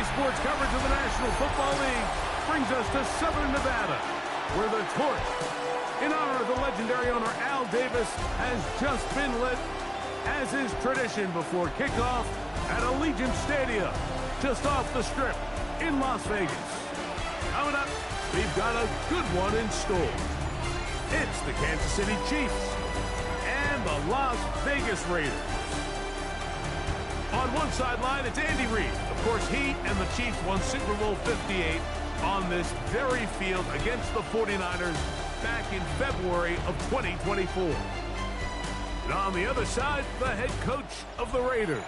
Today's sports coverage of the National Football League brings us to Southern Nevada, where the torch, in honor of the legendary owner Al Davis, has just been lit, as is tradition before kickoff at Allegiant Stadium, just off the Strip in Las Vegas. Coming up, we've got a good one in store. It's the Kansas City Chiefs and the Las Vegas Raiders. On one sideline, it's Andy Reid. Of course, he and the Chiefs won Super Bowl 58 on this very field against the 49ers back in February of 2024. And on the other side, the head coach of the Raiders.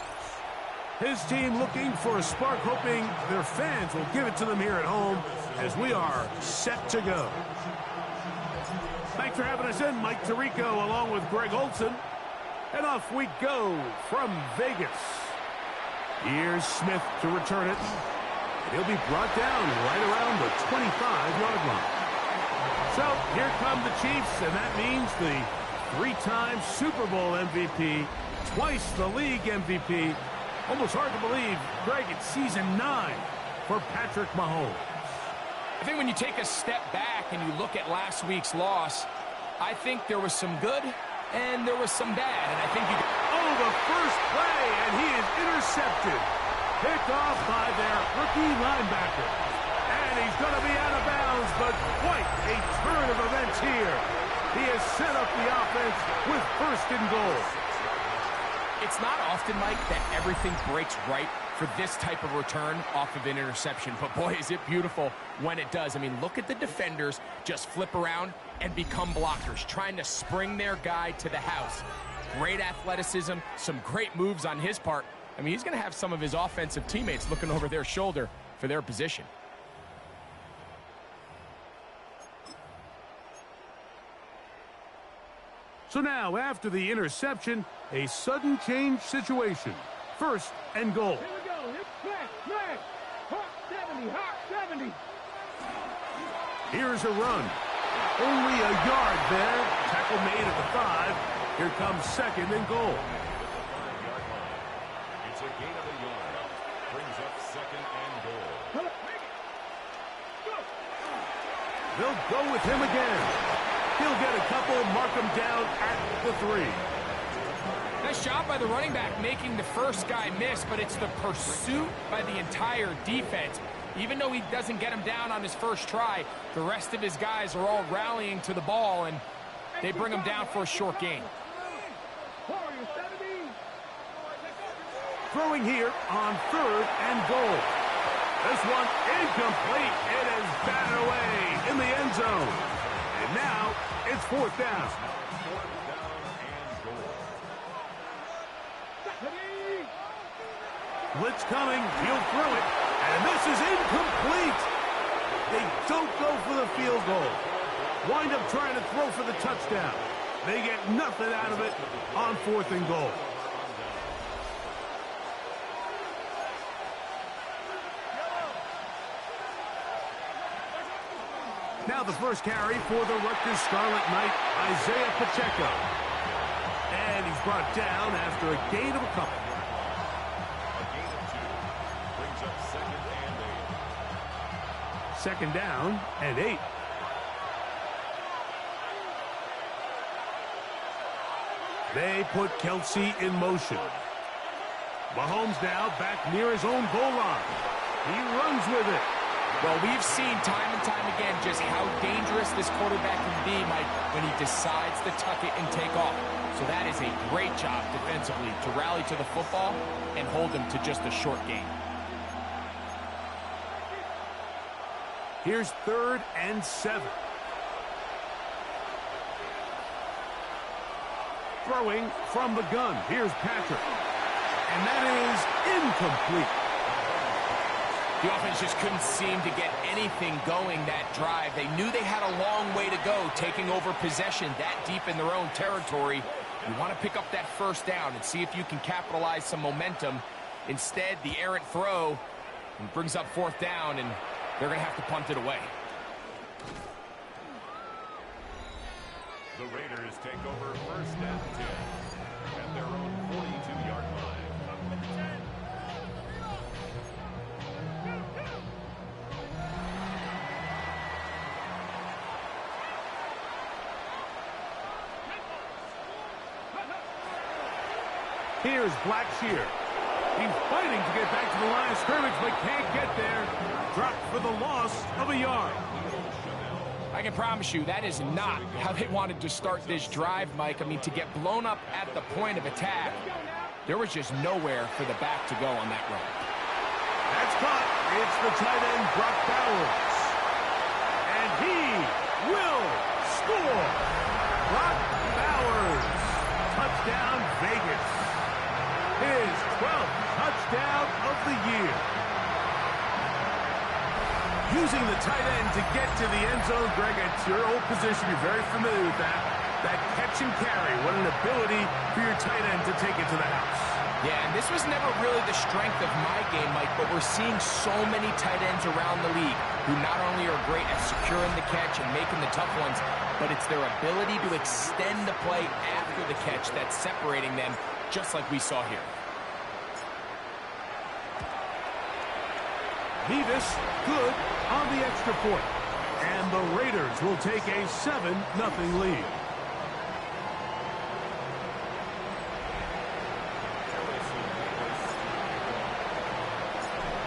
His team looking for a spark, hoping their fans will give it to them here at home as we are set to go. Thanks for having us in, Mike Tirico, along with Greg Olson. And off we go from Vegas. Here's Smith to return it. He'll be brought down right around the 25-yard line. So here come the Chiefs, and that means the three-time Super Bowl MVP, twice the league MVP. Almost hard to believe, Greg, it's season 9 for Patrick Mahomes. I think when you take a step back and you look at last week's loss, I think there was some good and there was some bad. And I think you... Oh, the first play, and he is intercepted. Picked off by their rookie linebacker. And he's going to be out of bounds, but quite a turn of events here. He has set up the offense with first and goal. It's not often, Mike, that everything breaks right for this type of return off of an interception. But boy, is it beautiful when it does. I mean, look at the defenders just flip around and become blockers, trying to spring their guy to the house. Great athleticism, some great moves on his part. I mean, he's going to have some of his offensive teammates looking over their shoulder for their position. So now, after the interception, a sudden change situation. First and goal. Here we go. Flag. Hawk 70. Here's a run. Only a yard there. Tackle made at the 5. Here comes second and goal. It's a gain of a yard. Brings up second and goal. They'll go with him again. He'll get a couple, mark him down at the 3. Nice job by the running back making the first guy miss, but it's the pursuit by the entire defense. Even though he doesn't get him down on his first try, the rest of his guys are all rallying to the ball, and they bring him down for a short gain. Throwing here on third and goal. This one incomplete. It is batted away in the end zone. And now it's fourth down. Blitz coming. He'll throw it. And this is incomplete. They don't go for the field goal. Wind up trying to throw for the touchdown. They get nothing out of it on fourth and goal. Now the first carry for the Rutgers Scarlet Knight, Isaiah Pacheco. And he's brought down after a gain of a couple. A gain of 2. Brings up second and 8. Second down and 8. They put Kelce in motion. Mahomes now back near his own goal line. He runs with it. Well, we've seen time and time again just how dangerous this quarterback can be, Mike, when he decides to tuck it and take off. So that is a great job defensively to rally to the football and hold him to just a short gain. Here's third and 7. Throwing from the gun. Here's Patrick. And that is incomplete. The offense just couldn't seem to get anything going that drive. They knew they had a long way to go, taking over possession that deep in their own territory. You want to pick up that first down and see if you can capitalize some momentum. Instead, the errant throw brings up fourth down, and they're going to have to punt it away. The Raiders take over first and 10 at their own 42-yard line. Here's Blackshear. He's fighting to get back to the line of scrimmage, but can't get there. Dropped for the loss of a yard. I can promise you that is not how they wanted to start this drive, Mike. I mean, to get blown up at the point of attack, there was just nowhere for the back to go on that run. That's caught. It's the tight end, Brock Bowers. And he will score. Brock Bowers. Touchdown, Vegas. His 12th touchdown of the year. Using the tight end to get to the end zone, Greg, it's your old position. You're very familiar with that. That catch and carry. What an ability for your tight end to take it to the house. Yeah, and this was never really the strength of my game, Mike, but we're seeing so many tight ends around the league who not only are great at securing the catch and making the tough ones, but it's their ability to extend the play after the catch that's separating them, just like we saw here. Nevis, good on the extra point. And the Raiders will take a 7-0 lead.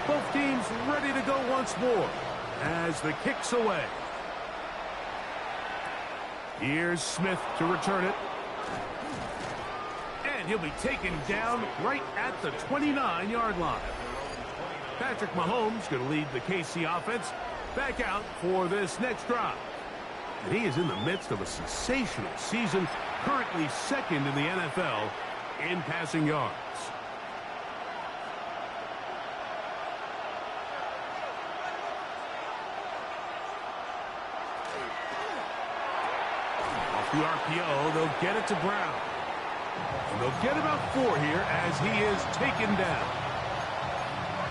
Both teams ready to go once more as the kick's away. Here's Smith to return it. And he'll be taken down right at the 29-yard line. Patrick Mahomes going to lead the KC offense back out for this next drive. And he is in the midst of a sensational season, currently second in the NFL in passing yards. Off the RPO, they'll get it to Brown. And they'll get about 4 here as he is taken down.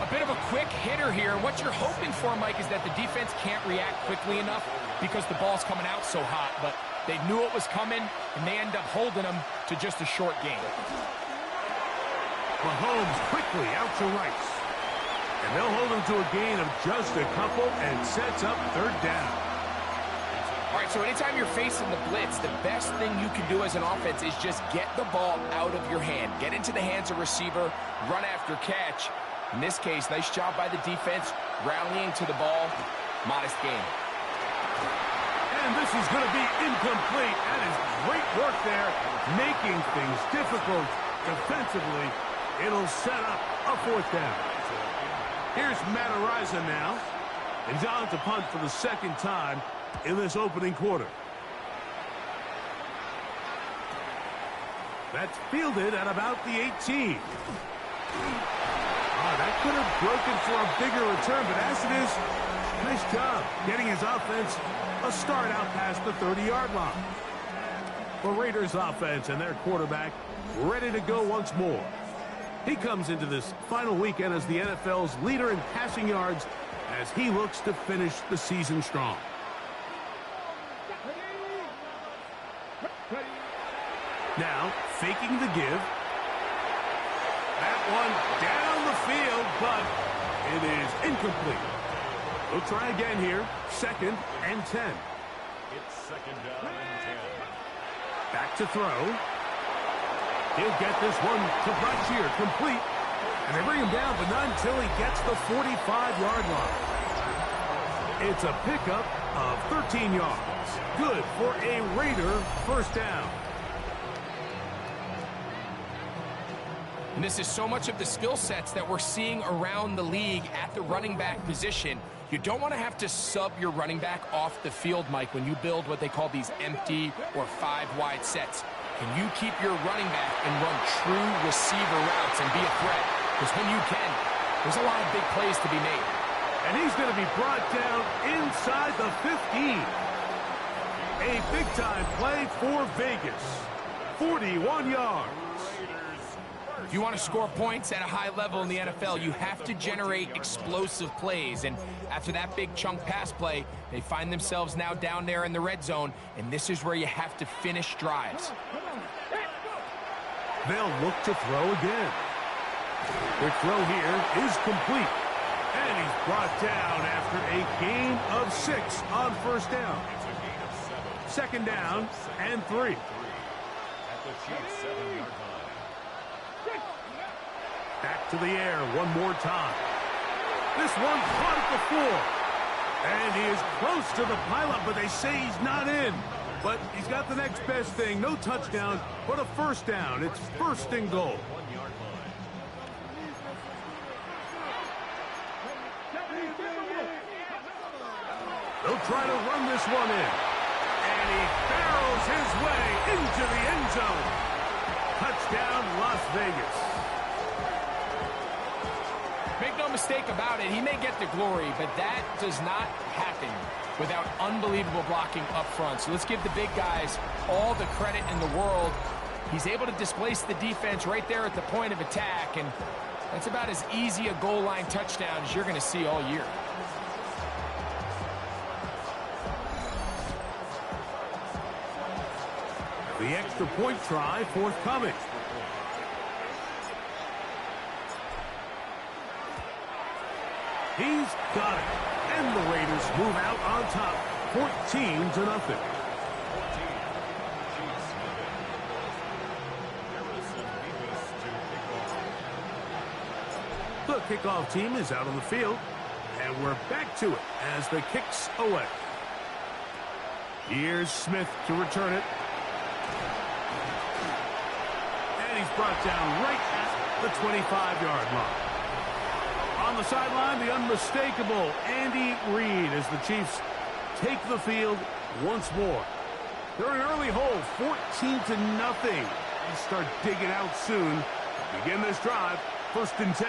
A bit of a quick hitter here. What you're hoping for, Mike, is that the defense can't react quickly enough because the ball's coming out so hot. But they knew it was coming, and they end up holding them to just a short gain. Mahomes quickly out to Rice. And they'll hold him to a gain of just a couple and sets up 3rd down. All right, so anytime you're facing the blitz, the best thing you can do as an offense is just get the ball out of your hand. Get into the hands of receiver, run after catch. In this case, nice job by the defense, rallying to the ball. Modest gain. And this is going to be incomplete. That is great work there, making things difficult defensively. It'll set up a 4th down. Here's Matt Araiza now. And he's on to punt for the 2nd time in this opening quarter. That's fielded at about the 18. That could have broken for a bigger return, but as it is, nice job getting his offense a start out past the 30-yard line. The Raiders offense and their quarterback ready to go once more. He comes into this final weekend as the NFL's leader in passing yards as he looks to finish the season strong. Now, faking the give. That one down the field, but it is incomplete. We'll try again here. 2nd and 10. It's 2nd down and 10. Back to throw. He'll get this one to Blackshear, complete. And they bring him down, but not until he gets the 45-yard line. It's a pickup of 13 yards. Good for a Raider 1st down. And this is so much of the skill sets that we're seeing around the league at the running back position. You don't want to have to sub your running back off the field, Mike, when you build what they call these empty or 5-wide sets. Can you keep your running back and run true receiver routes and be a threat? Because when you can, there's a lot of big plays to be made. And he's going to be brought down inside the 15. A big-time play for Vegas. 41 yards. If you want to score points at a high level in the NFL, you have to generate explosive plays. And after that big chunk pass play, they find themselves now down there in the red zone. And this is where you have to finish drives. They'll look to throw again. Their throw here is complete. And he's brought down after a gain of 6 on 1st down. 2nd down and 3. At the Chiefs' 7-yard line. to the air one more time. This one caught at the floor. And he is close to the pylon, but they say he's not in. But he's got the next best thing. No touchdown, but a first down. It's first and goal. They'll try to run this one in. And he barrels his way into the end zone. Touchdown, Las Vegas. Make no mistake about it, he may get the glory, but that does not happen without unbelievable blocking up front. So let's give the big guys all the credit in the world. He's able to displace the defense right there at the point of attack, and that's about as easy a goal line touchdown as you're going to see all year. The extra point try forthcoming. He's got it. And the Raiders move out on top, 14-0. The kickoff team is out on the field, and we're back to it as the kick's away. Here's Smith to return it. And he's brought down right at the 25-yard line. On the sideline, the unmistakable Andy Reid as the Chiefs take the field once more. They're in an early hole, 14-0. They start digging out soon. Begin this drive, 1st and 10.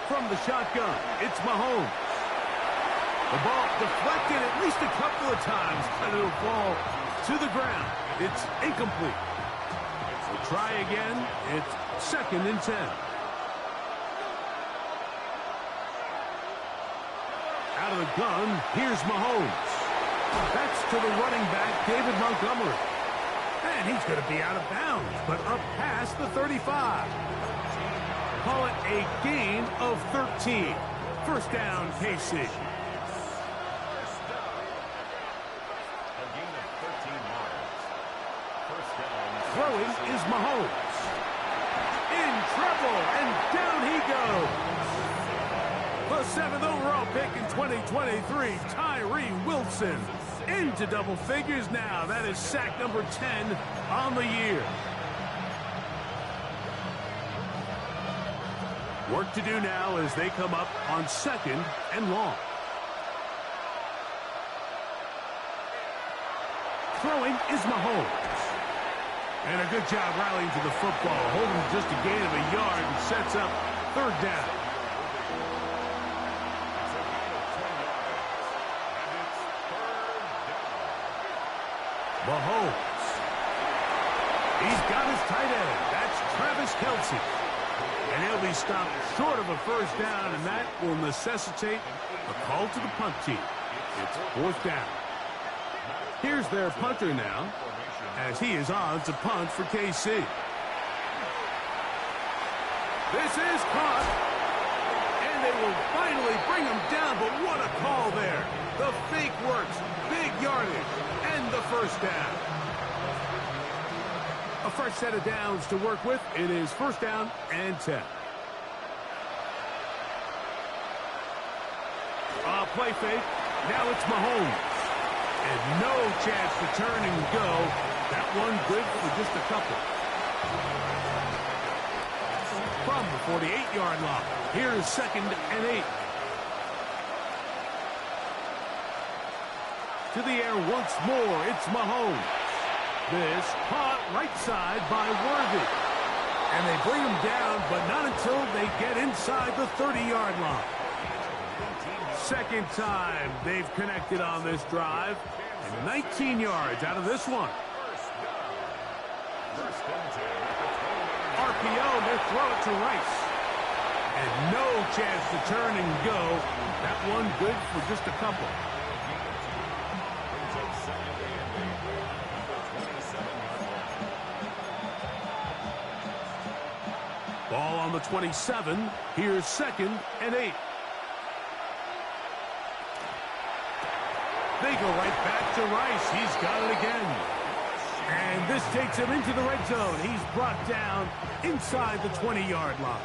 From the shotgun, it's Mahomes. The ball deflected at least a couple of times, and it'll fall to the ground. It's incomplete. We'll try again. It's 2nd and 10. Out of the gun, here's Mahomes. That's to the running back, David Montgomery. And he's going to be out of bounds, but up past the 35. Call it a gain of 13. First down, KC. Throwing is Mahomes. In trouble, and down he goes. The 7th overall pick in 2023, Tyree Wilson. Into double figures now. That is sack number 10 on the year. Work to do now as they come up on 2nd and long. Throwing is Mahomes. And a good job rallying to the football, holding just a gain of a yard and sets up 3rd down. Mahomes. He's got his tight end. That's Travis Kelce. And he'll be stopped short of a first down, and that will necessitate a call to the punt team. It's 4th down. Here's their punter now, as he is on to punt for KC. This is caught, and they will finally bring him down, but what a call there. The fake works, big yardage, and the first down. A fresh set of downs to work with. It is 1st down and 10. Play fake. Now it's Mahomes. And no chance to turn and go. That one good for just a couple. From the 48-yard line, here's 2nd and 8. To the air once more, it's Mahomes. This caught right side by Worthy. And they bring him down, but not until they get inside the 30-yard line. 2nd time they've connected on this drive. And 19 yards out of this one. RPO, they throw it to Rice. And no chance to turn and go. That one good for just a couple. Ball on the 27. Here's 2nd and 8. They go right back to Rice. He's got it again. And this takes him into the red zone. He's brought down inside the 20-yard line.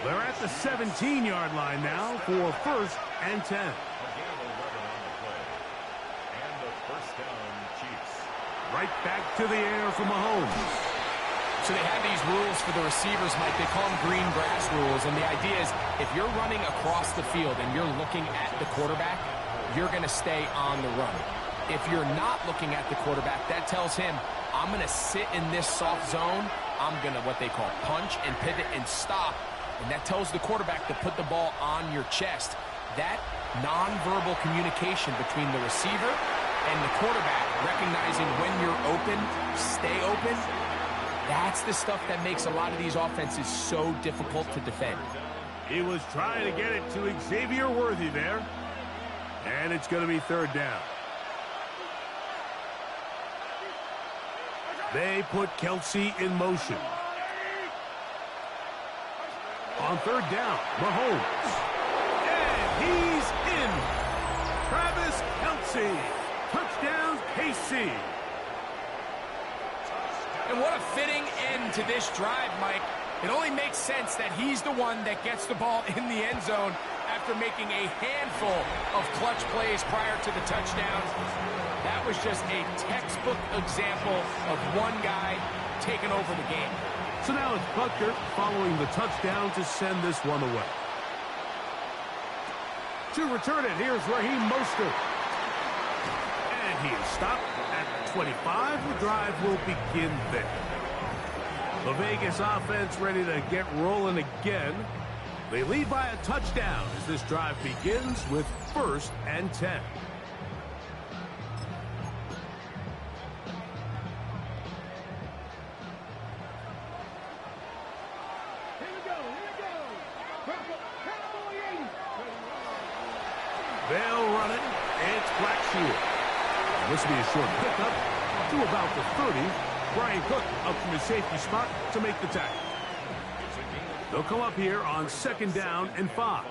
They're at the 17-yard line now for 1st and 10. Right back to the air for Mahomes. So they have these rules for the receivers, Mike. They call them green grass rules. And the idea is if you're running across the field and you're looking at the quarterback, you're going to stay on the run. If you're not looking at the quarterback, that tells him, I'm going to sit in this soft zone. I'm going to what they call punch and pivot and stop. And that tells the quarterback to put the ball on your chest. That nonverbal communication between the receiver and the quarterback, recognizing when you're open, stay open, that's the stuff that makes a lot of these offenses so difficult to defend. He was trying to get it to Xavier Worthy there. And it's going to be 3rd down. They put Kelce in motion. On 3rd down, Mahomes. And he's in. Travis Kelce. Touchdown, KC. And what a fitting end to this drive, Mike. It only makes sense that he's the one that gets the ball in the end zone after making a handful of clutch plays prior to the touchdown. That was just a textbook example of one guy taking over the game. So now it's Butker following the touchdown to send this one away. To return it, here's Raheem Mostert. And he is stopped at 25. The drive will begin there. The Vegas offense ready to get rolling again. They lead by a touchdown as this drive begins with 1st and 10. They'll run it. It's Blackshear. This will be a short pickup to about the 30. Brian Cook up from his safety spot to make the tackle. They'll come up here on 2nd down and 5.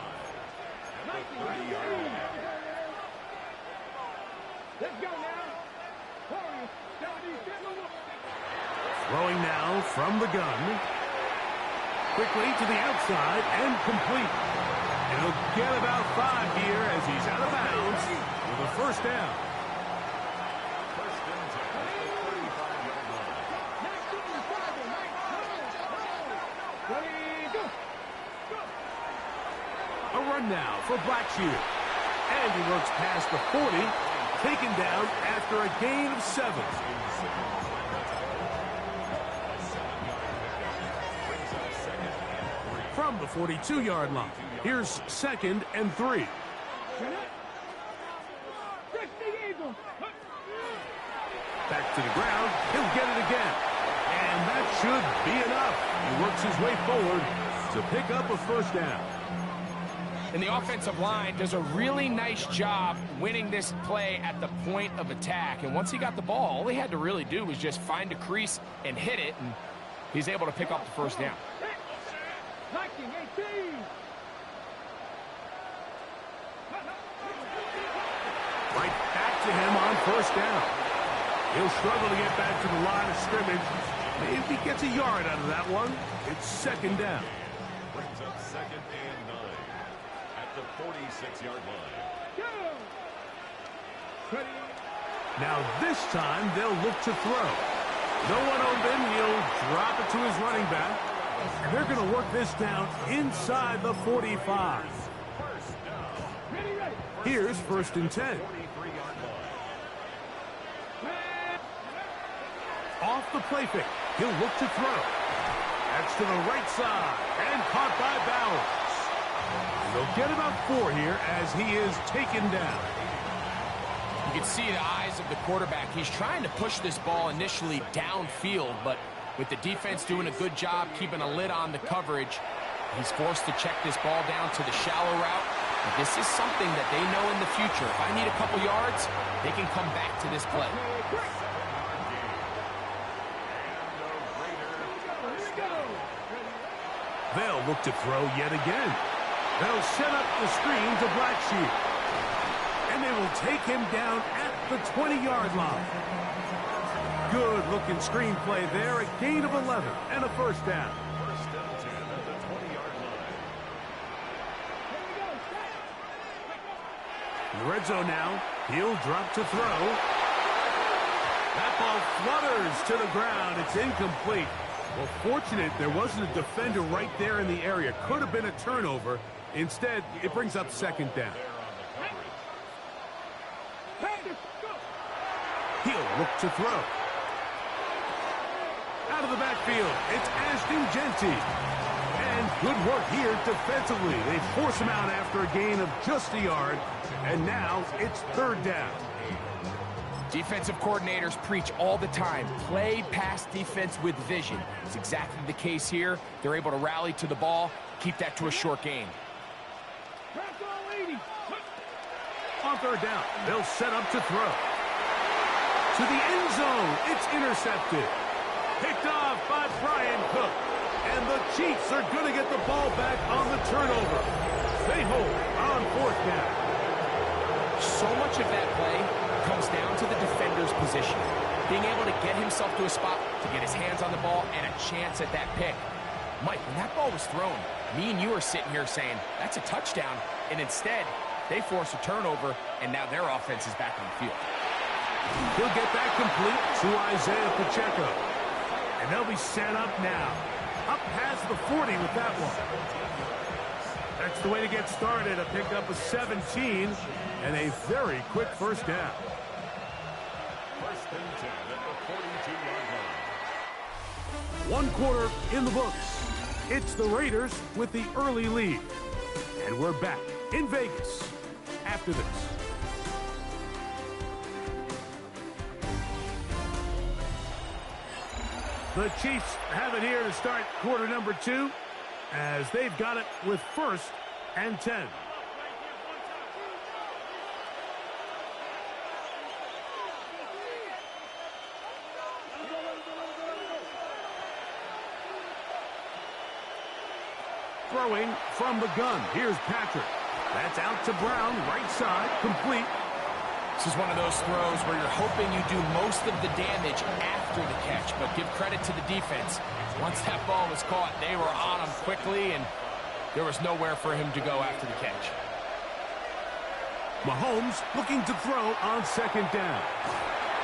Let's go now. Throwing now from the gun. Quickly to the outside and complete. And he'll get about 5 here as he's out of bounds with a 1st down. A run now for Blackshear. And he works past the 40, taken down after a gain of 7. From the 42-yard line, here's 2nd and 3. Back to the ground, he'll get it again. And that should be enough. He works his way forward to pick up a 1st down. And the offensive line does a really nice job winning this play at the point of attack. And once he got the ball, all he had to really do was just find a crease and hit it, and he's able to pick up the 1st down. Right back to him on 1st down. He'll struggle to get back to the line of scrimmage. Maybe he gets a yard out of that one. It's 2nd down. Brings up 2nd and 9 at the 46-yard line. Now this time they'll look to throw. No one open. He'll drop it to his running back. And they're going to work this down inside the 45. Here's 1st and 10. Off the play fake. He'll look to throw. That's to the right side. And caught by Bowers. They'll get about 4 here as he is taken down. You can see the eyes of the quarterback. He's trying to push this ball initially downfield, but with the defense doing a good job keeping a lid on the coverage, he's forced to check this ball down to the shallow route. And this is something that they know in the future. If I need a couple yards, they can come back to this play. They'll look to throw yet again. They'll set up the screen to Blackshear. And they will take him down at the 20-yard line. Good-looking screenplay there. A gain of 11 and a first down. First and 10 at the 20-yard line. In the red zone now. He'll drop to throw. That ball flutters to the ground. It's incomplete. Well, fortunate there wasn't a defender right there in the area. Could have been a turnover. Instead, it brings up second down. He'll look to throw. Out of the backfield, it's Ashton Jeanty. And good work here defensively. They force him out after a gain of just a yard. And now it's third down. Defensive coordinators preach all the time, play pass defense with vision. It's exactly the case here. They're able to rally to the ball, keep that to a short gain. On third down, they'll set up to throw. To the end zone, it's intercepted. Picked off by Brian Cook. And the Chiefs are going to get the ball back on the turnover. They hold on fourth down. So much of that play comes down to the defender's position. Being able to get himself to a spot to get his hands on the ball and a chance at that pick. Mike, when that ball was thrown, me and you are sitting here saying, that's a touchdown. And instead, they force a turnover, and now their offense is back on the field. He'll get that complete to Isaiah Pacheco. And they'll be set up now. Up past the 40 with that one. That's the way to get started. A pickup of 17 and a very quick first down. First and 10 at the 42-yard line. One quarter in the books. It's the Raiders with the early lead. And we're back in Vegas after this. The Chiefs have it here to start quarter number 2 as they've got it with first and 10. Throwing from the gun. Here's Patrick. That's out to Brown, right side, complete. This is one of those throws where you're hoping you do most of the damage after the catch, but give credit to the defense. Once that ball was caught, they were on him quickly, and there was nowhere for him to go after the catch. Mahomes looking to throw on second down.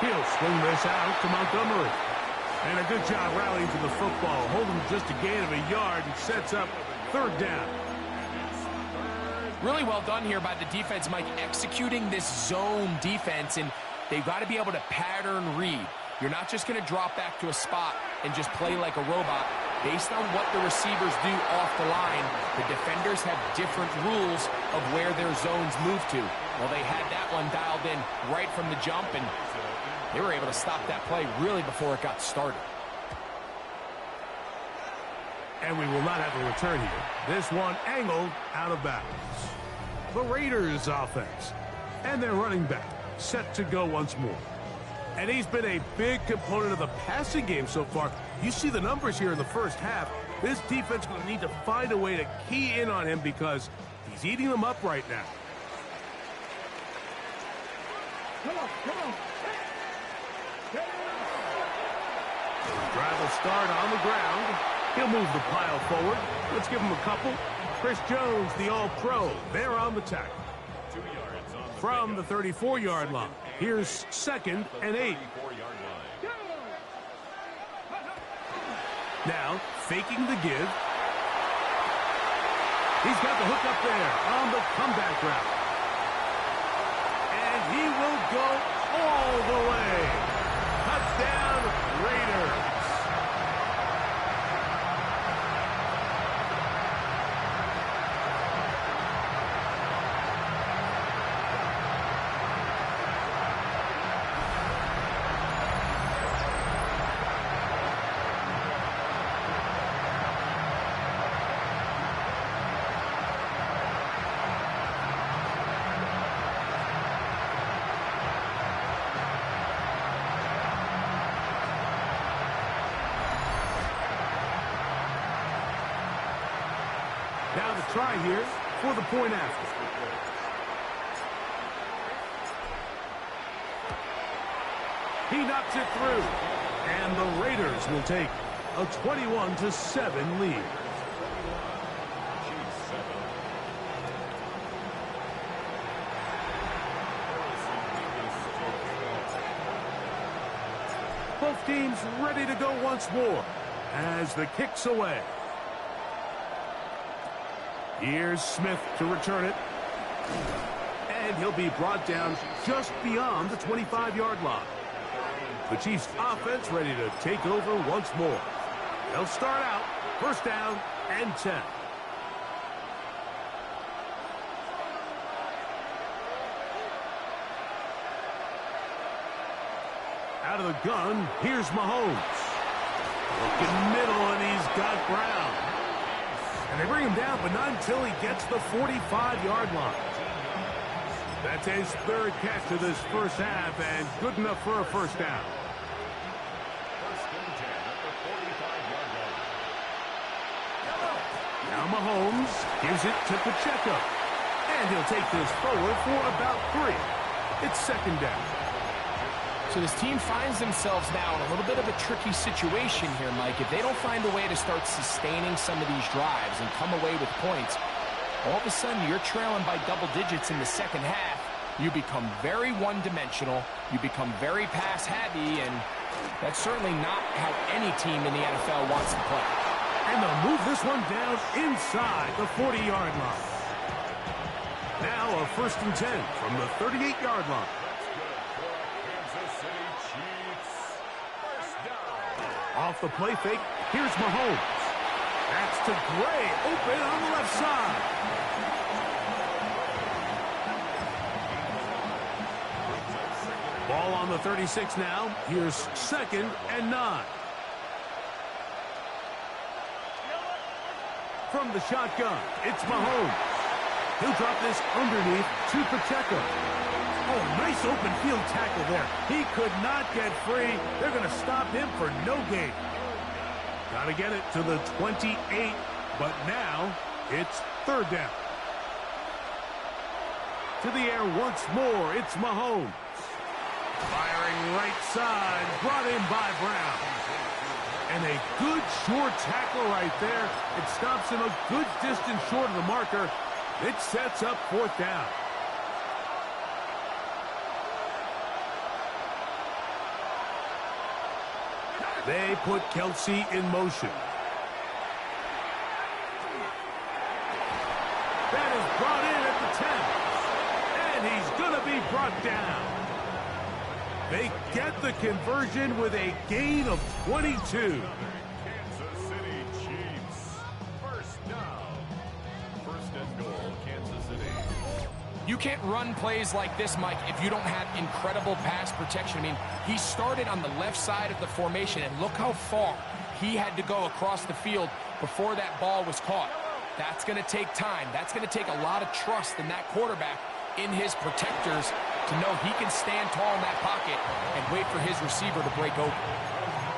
He'll swing this out to Montgomery. And a good job rallying to the football, holding just a gain of a yard and sets up third down. Really well done here by the defense, Mike, executing this zone defense, and they've got to be able to pattern read. You're not just going to drop back to a spot and just play like a robot. Based on what the receivers do off the line, the defenders have different rules of where their zones move to. Well, they had that one dialed in right from the jump, and they were able to stop that play really before it got started. And we will not have a return here. This one angled out of bounds. The Raiders offense. And their running back set to go once more. And he's been a big component of the passing game so far. You see the numbers here in the first half. This defense is going to need to find a way to key in on him because he's eating them up right now. Come on. Drive will start on the ground. He'll move the pile forward. Let's give him a couple. Chris Jones, the All-Pro, there on the tackle. 2 yards on the From the 34-yard line. Here's second and 8. 34-yard line. Now, faking the give. He's got the hook up there on the comeback route. And he will go all the way. Touchdown, Raiders. Now the try here for the point after. He knocks it through. And the Raiders will take a 21-7 lead. Both teams ready to go once more as the kick's away. Here's Smith to return it. And he'll be brought down just beyond the 25-yard line. The Chiefs offense ready to take over once more. They'll start out first down and 10. Out of the gun, here's Mahomes. Looking middle, and he's got Brown. And they bring him down, but not until he gets the 45-yard line. That's his third catch of this first half, and good enough for a first down. Now Mahomes gives it to Pacheco. And he'll take this forward for about 3. It's second down. So this team finds themselves now in a little bit of a tricky situation here, Mike. If they don't find a way to start sustaining some of these drives and come away with points, all of a sudden you're trailing by double digits in the second half. You become very one-dimensional. You become very pass-heavy, and that's certainly not how any team in the NFL wants to play. And they'll move this one down inside the 40-yard line. Now a first and 10 from the 38-yard line. Off the play fake, here's Mahomes. That's to Gray, open on the left side. Ball on the 36 now. Here's second and 9. From the shotgun, it's Mahomes. He'll drop this underneath to Pacheco. Oh, nice open field tackle there. He could not get free. They're going to stop him for no gain. Got to get it to the 28, but now it's third down. To the air once more, it's Mahomes. Firing right side, brought in by Brown. And a good short tackle right there. It stops him a good distance short of the marker. It sets up fourth down. They put Kelsey in motion. That is brought in at the 10. And he's going to be brought down. They get the conversion with a gain of 22. Kansas City Chiefs. First down. First and goal, Kansas City. You can't run plays like this, Mike, if you don't have incredible pass protection. I mean, he started on the left side of the formation, and look how far he had to go across the field before that ball was caught. That's going to take time. That's going to take a lot of trust in that quarterback, in his protectors, to know he can stand tall in that pocket and wait for his receiver to break open.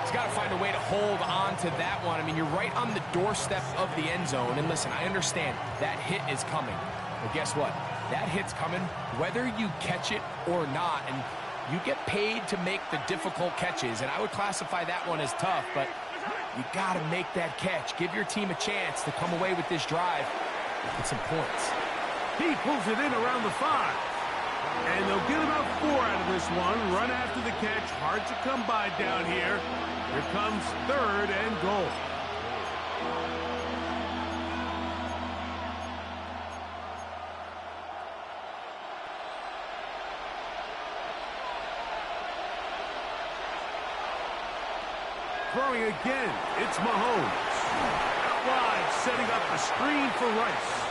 He's got to find a way to hold on to that one. I mean, you're right on the doorstep of the end zone. And listen, I understand that hit is coming. But guess what? That hit's coming whether you catch it or not. And you get paid to make the difficult catches. And I would classify that one as tough, but you got to make that catch. Give your team a chance to come away with this drive with some points. He pulls it in around the 5. And they'll get about 4 out of this one. Run after the catch. Hard to come by down here. Here comes third and goal. Throwing again, it's Mahomes. Out wide, setting up a screen for Rice.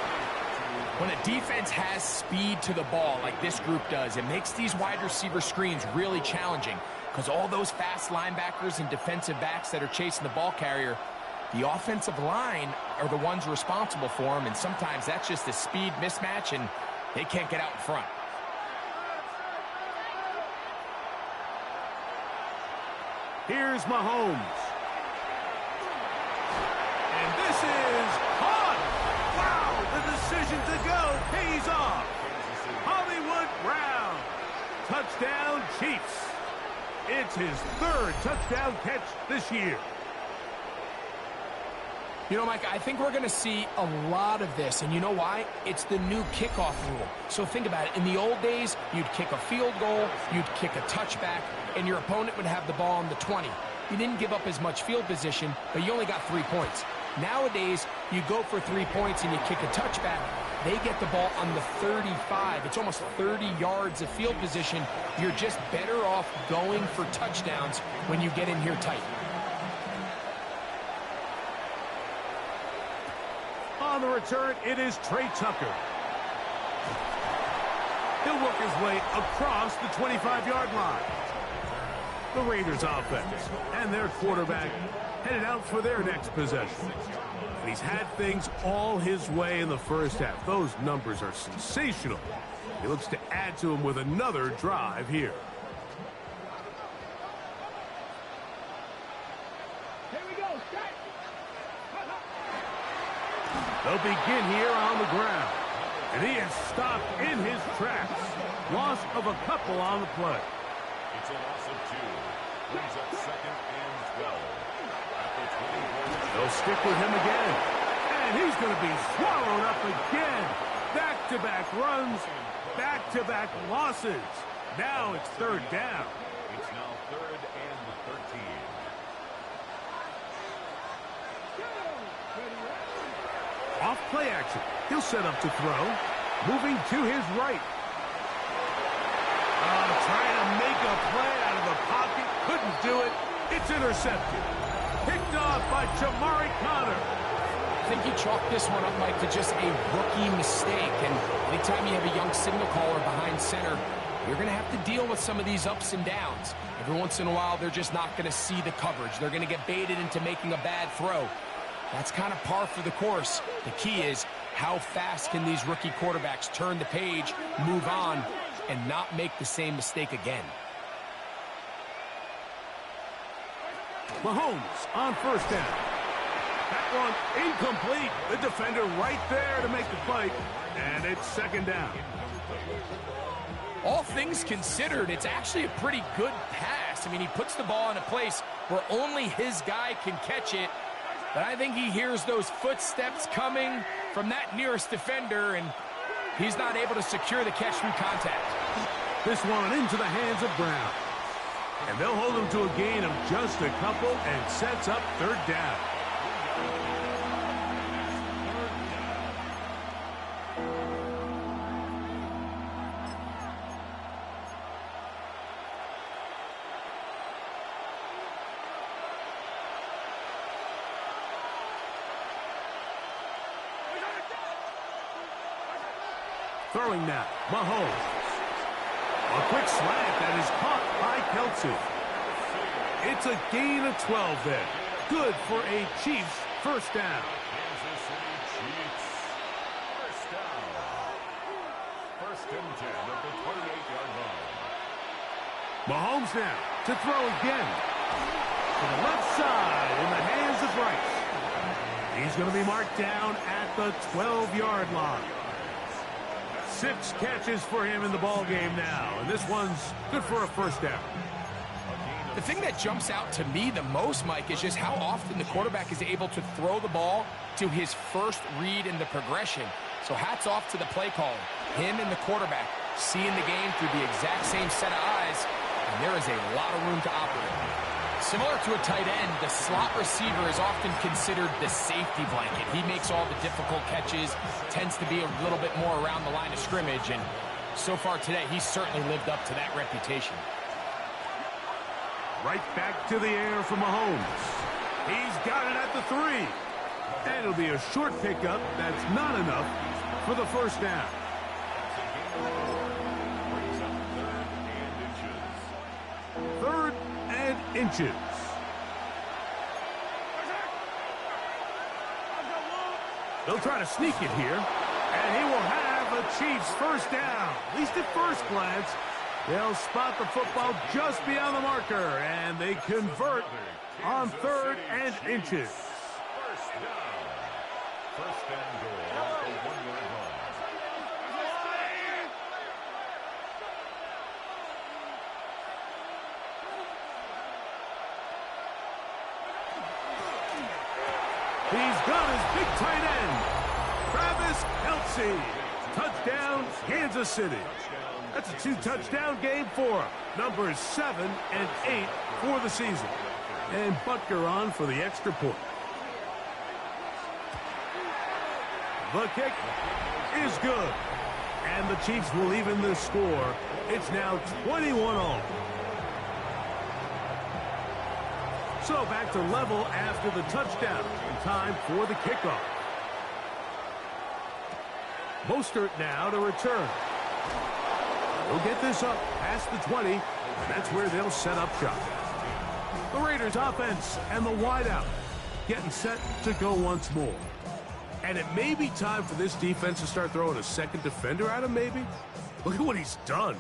When a defense has speed to the ball like this group does, it makes these wide receiver screens really challenging because all those fast linebackers and defensive backs that are chasing the ball carrier, the offensive line are the ones responsible for them, and sometimes that's just a speed mismatch, and they can't get out in front. Here's Mahomes. And this is caught. Wow, the decision to go pays off. Hollywood Brown. Touchdown, Chiefs. It's his third touchdown catch this year. You know, Mike, I think we're going to see a lot of this, and you know why? It's the new kickoff rule. So think about it. In the old days, you'd kick a field goal, you'd kick a touchback, and your opponent would have the ball on the 20. You didn't give up as much field position, but you only got 3 points. Nowadays, you go for 3 points and you kick a touchback. They get the ball on the 35. It's almost 30 yards of field position. You're just better off going for touchdowns when you get in here tight. On the return, it is Trey Tucker. He'll work his way across the 25-yard line. The Raiders offense and their quarterback headed out for their next possession. And he's had things all his way in the first half. Those numbers are sensational. He looks to add to them with another drive here. Here we go. Start. They'll begin here on the ground. And he is stopped in his tracks. Loss of a couple on the play. It's a loss of 2. Brings up 2nd and 12. At the 24. They'll stick with him again. And he's going to be swallowed up again. Back-to-back runs, back-to-back losses. Now it's 3rd down. It's now 3rd and 13. Off play action. He'll set up to throw. Moving to his right. Trying to make a play out of the pocket. Couldn't do it. It's intercepted. Picked off by Jamari Conner. I think he chalked this one up, Mike, to just a rookie mistake. And anytime you have a young signal caller behind center, you're going to have to deal with some of these ups and downs. Every once in a while, they're just not going to see the coverage. They're going to get baited into making a bad throw. That's kind of par for the course. The key is how fast can these rookie quarterbacks turn the page, move on, and not make the same mistake again. Mahomes on 1st down. That one incomplete. The defender right there to make the play. And it's 2nd down. All things considered, it's actually a pretty good pass. I mean, he puts the ball in a place where only his guy can catch it. But I think he hears those footsteps coming from that nearest defender, and he's not able to secure the catch through contact. This one into the hands of Brown. And they'll hold him to a gain of just a couple and sets up 3rd down. Throwing now, Mahomes. A quick slant that is caught by Kelce. It's a gain of 12 there. Good for a Chiefs 1st down. Kansas City Chiefs. 1st down. 1st and 10 at the 28-yard line. Mahomes now to throw again. To the left side in the hands of Bryce. He's going to be marked down at the 12-yard line. 6 catches for him in the ball game now, and this one's good for a 1st down. The thing that jumps out to me the most, Mike, is just how often the quarterback is able to throw the ball to his first read in the progression. So hats off to the play caller. Him and the quarterback seeing the game through the exact same set of eyes, and there is a lot of room to operate. Similar to a tight end, the slot receiver is often considered the safety blanket. He makes all the difficult catches, tends to be a little bit more around the line of scrimmage, and so far today, he's certainly lived up to that reputation. Right back to the air for Mahomes. He's got it at the 3. And it'll be a short pickup. That's not enough for the 1st down. Third and inches. They'll try to sneak it here. And he will have a Chiefs 1st down. At least at first glance. They'll spot the football just beyond the marker. And they convert on 3rd and inches. 1st down. 1st and goal at the 1-yard line. He's got his big tight end, Travis Kelce. Touchdown, Kansas City. That's a 2-touchdown game for him. Numbers 7 and 8 for the season. And Butker on for the extra point. The kick is good. And the Chiefs will even the score. It's now 21-all. So back to level after the touchdown. Time for the kickoff. Mostert now to return. He'll get this up past the 20, and that's where they'll set up shop. The Raiders offense and the wideout getting set to go once more. And it may be time for this defense to start throwing a second defender at him, maybe. Look at what he's done.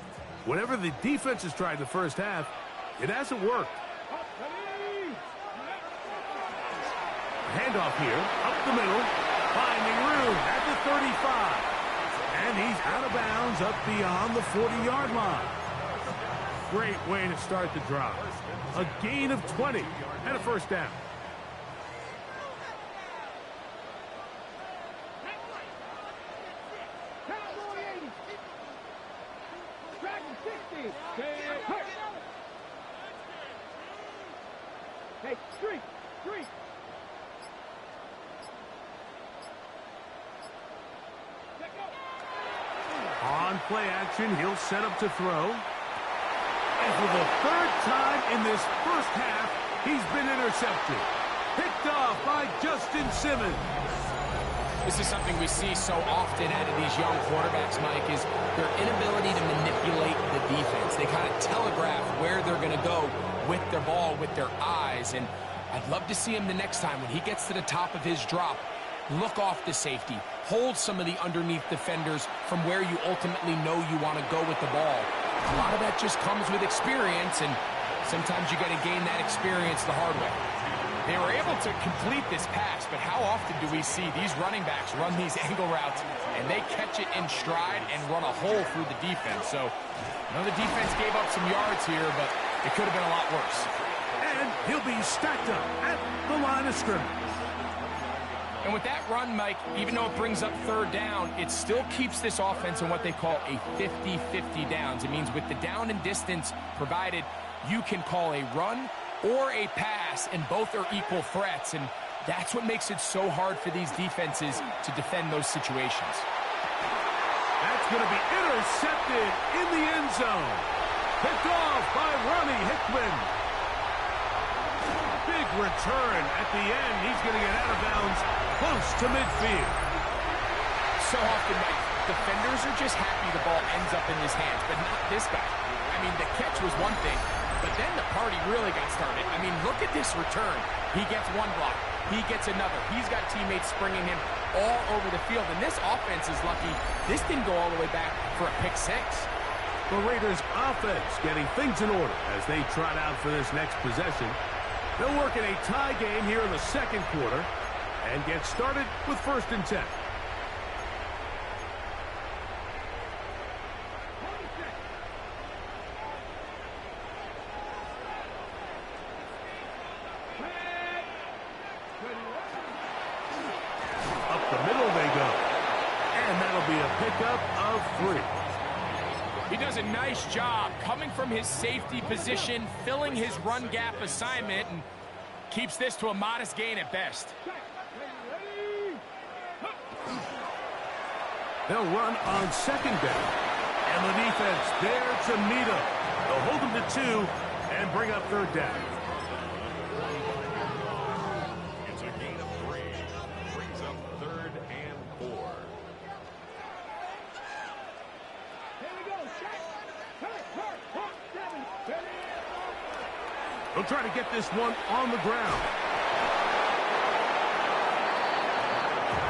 Whatever the defense has tried the first half, it hasn't worked. Handoff here, up the middle, finding room at the 35. And he's out of bounds up beyond the 40-yard line. Great way to start the drive. A gain of 20 and a first down. Hey, street! On play action, he'll set up to throw. And for the third time in this first half, he's been intercepted. Picked off by Justin Simmons. This is something we see so often out of these young quarterbacks, Mike, is their inability to manipulate the defense. They kind of telegraph where they're going to go with their ball, with their eyes. And I'd love to see him the next time when he gets to the top of his drop. Look off the safety. Hold some of the underneath defenders from where you ultimately know you want to go with the ball. A lot of that just comes with experience, and sometimes you got to gain that experience the hard way. They were able to complete this pass, but how often do we see these running backs run these angle routes and they catch it in stride and run a hole through the defense? So, I know the defense gave up some yards here, but it could have been a lot worse. And he'll be stacked up at the line of scrimmage. And with that run, Mike, even though it brings up third down, it still keeps this offense in what they call a 50-50 downs. It means with the down and distance provided, you can call a run or a pass, and both are equal threats. And that's what makes it so hard for these defenses to defend those situations. That's going to be intercepted in the end zone. Picked off by Ronnie Hickman. Big return at the end. He's going to get out of bounds close to midfield. So often, Mike, defenders are just happy the ball ends up in his hands, but not this guy. I mean, the catch was one thing, but then the party really got started. I mean, look at this return. He gets one block. He gets another. He's got teammates springing him all over the field, and this offense is lucky this didn't go all the way back for a pick six. The Raiders' offense getting things in order as they trot out for this next possession. They'll work in a tie game here in the second quarter and get started with 1st and 10. Up the middle they go. And that'll be a pickup of 3. He does a nice job coming from his safety position, filling his run gap assignment, and keeps this to a modest gain at best. They'll run on 2nd down. And the defense there to meet him. They'll hold him to 2 and bring up 3rd down. It's a gain of 3. Brings up 3rd and 4. Here we go, shot. 7. They'll try to get this one on the ground.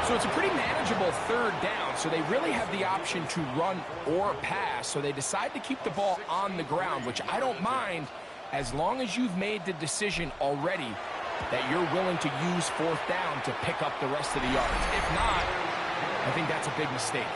So it's a pretty manageable 3rd down, so they really have the option to run or pass, so they decide to keep the ball on the ground, which I don't mind as long as you've made the decision already that you're willing to use 4th down to pick up the rest of the yards. If not, I think that's a big mistake.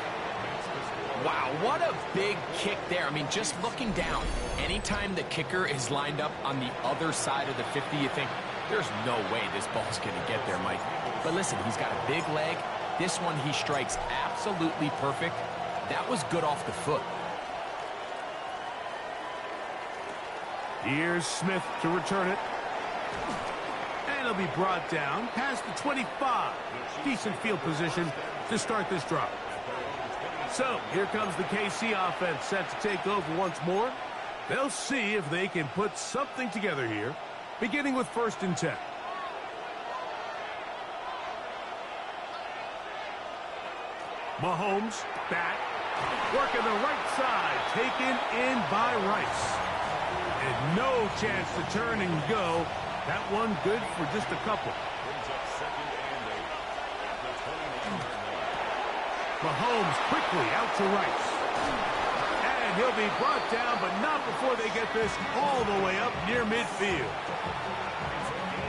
Wow, what a big kick there. I mean, just looking down, anytime the kicker is lined up on the other side of the 50, you think, there's no way this ball's going to get there, Mike. But listen, he's got a big leg. This one he strikes absolutely perfect. That was good off the foot. Here's Smith to return it. And it'll be brought down past the 25. Decent field position to start this drive. So, here comes the KC offense set to take over once more. They'll see if they can put something together here, beginning with 1st and 10. Mahomes back, working the right side, taken in by Rice. And no chance to turn and go. That one good for just a couple. Mahomes quickly out to Rice. And he'll be brought down, but not before they get this all the way up near midfield.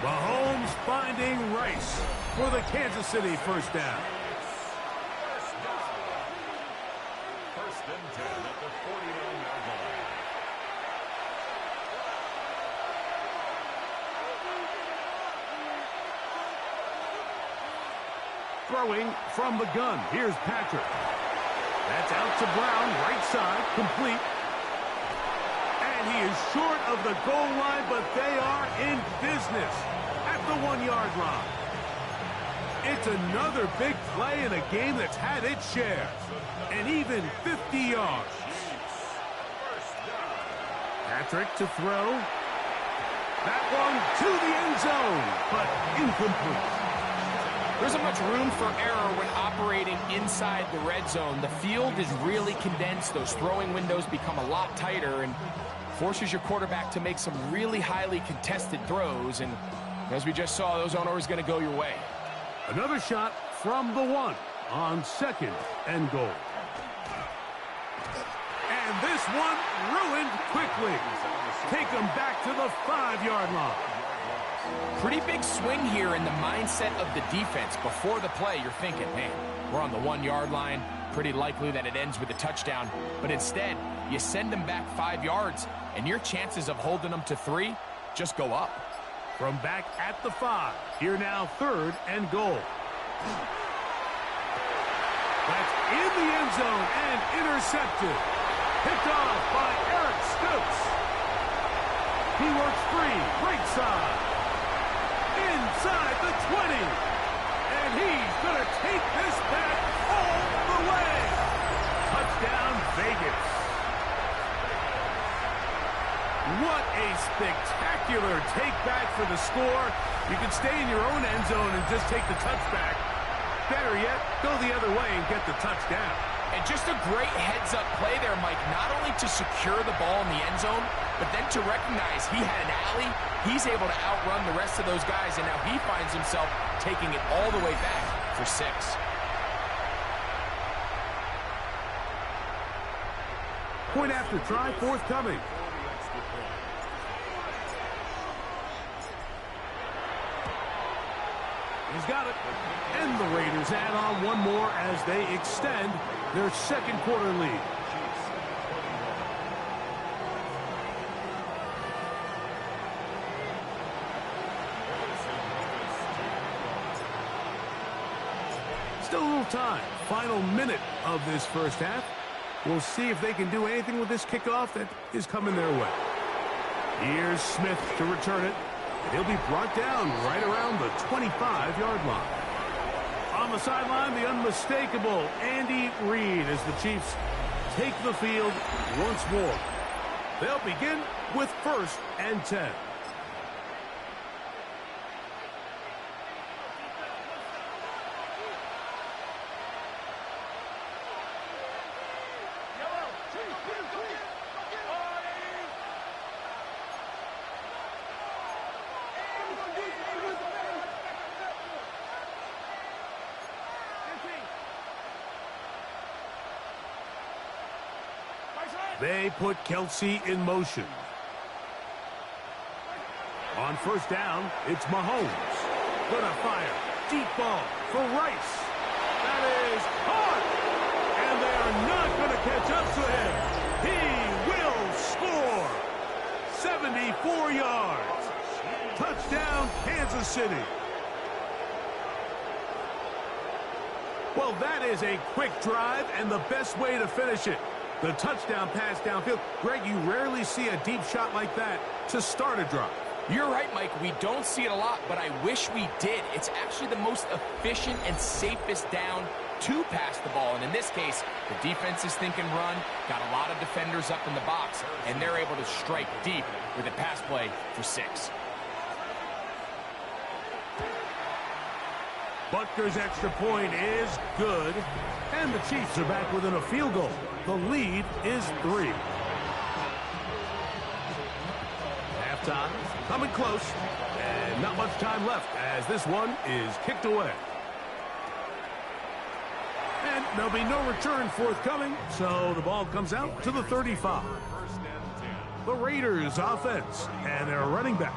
Mahomes finding Rice for the Kansas City 1st down. 1st and 10 at the 49-yard line. Throwing from the gun. Here's Patrick. That's out to Brown, right side, complete. And he is short of the goal line, but they are in business at the 1-yard line. It's another big play in a game that's had its share. And even 50 yards. Patrick to throw. That one to the end zone, but incomplete. There isn't much room for error when operating inside the red zone. The field is really condensed. Those throwing windows become a lot tighter and forces your quarterback to make some really highly contested throws. And as we just saw, those aren't always going to go your way. Another shot from the 1 on 2nd and goal. And this one ruined quickly. Take them back to the 5-yard line. Pretty big swing here in the mindset of the defense. Before the play, you're thinking, man, we're on the 1-yard line. Pretty likely that it ends with a touchdown. But instead, you send them back 5 yards, and your chances of holding them to 3 just go up. From back at the 5, here now 3rd and goal. That's in the end zone and intercepted. Picked off by Eric Stokes. He works free, right side. Inside the 20. And he's going to take this back all the way. Touchdown, Vegas. What a spectacular take back for the score. You can stay in your own end zone and just take the touchback. Better yet, go the other way and get the touchdown. And just a great heads-up play there, Mike, not only to secure the ball in the end zone, but then to recognize he had an alley. He's able to outrun the rest of those guys, and now he finds himself taking it all the way back for 6. Point after try forthcoming. He's got it. And the Raiders add on one more as they extend their 2nd quarter lead. Still a little time. Final minute of this 1st half. We'll see if they can do anything with this kickoff that is coming their way. Here's Smith to return it. He'll be brought down right around the 25-yard line. On the sideline, the unmistakable Andy Reid as the Chiefs take the field once more. They'll begin with 1st and 10. They put Kelce in motion. On 1st down, it's Mahomes. Gonna fire. Deep ball for Rice. That is hard. And they are not gonna catch up to him. He will score. 74 yards. Touchdown, Kansas City. Well, that is a quick drive and the best way to finish it. The touchdown pass downfield. Greg, you rarely see a deep shot like that to start a drive. You're right, Mike. We don't see it a lot, but I wish we did. It's actually the most efficient and safest down to pass the ball. And in this case, the defense is thinking run, got a lot of defenders up in the box, and they're able to strike deep with a pass play for 6. Butker's extra point is good. And the Chiefs are back within a field goal. The lead is 3. Halftime coming close. And not much time left as this one is kicked away. And there'll be no return forthcoming, so the ball comes out to the 35. The Raiders offense and their running back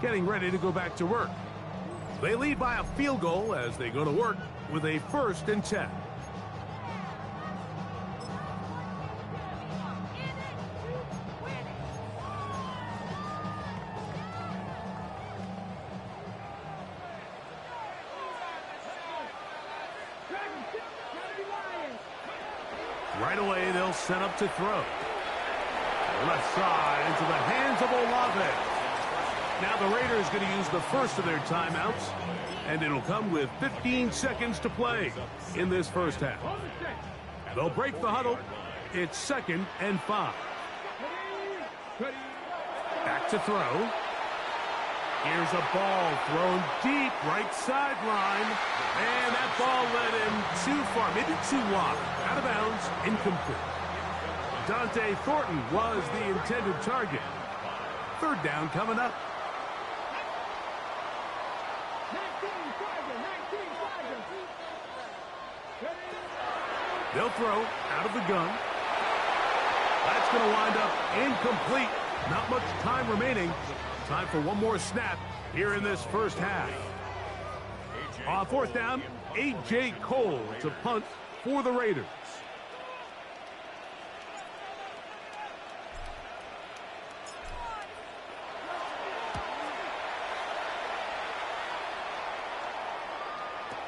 getting ready to go back to work. They lead by a field goal as they go to work with a 1st and 10. Right away, they'll set up to throw. Left side into the hands of Olave. Now the Raiders going to use the first of their timeouts, and it'll come with 15 seconds to play in this first half. They'll break the huddle. It's 2nd and 5. Back to throw. Here's a ball thrown deep right sideline, and that ball led him too far, maybe too wide. Out of bounds, incomplete. Dante Thornton was the intended target. 3rd down coming up. They'll throw out of the gun. That's going to wind up incomplete. Not much time remaining. Time for one more snap here in this first half. On 4th down, A.J. Cole to punt for the Raiders.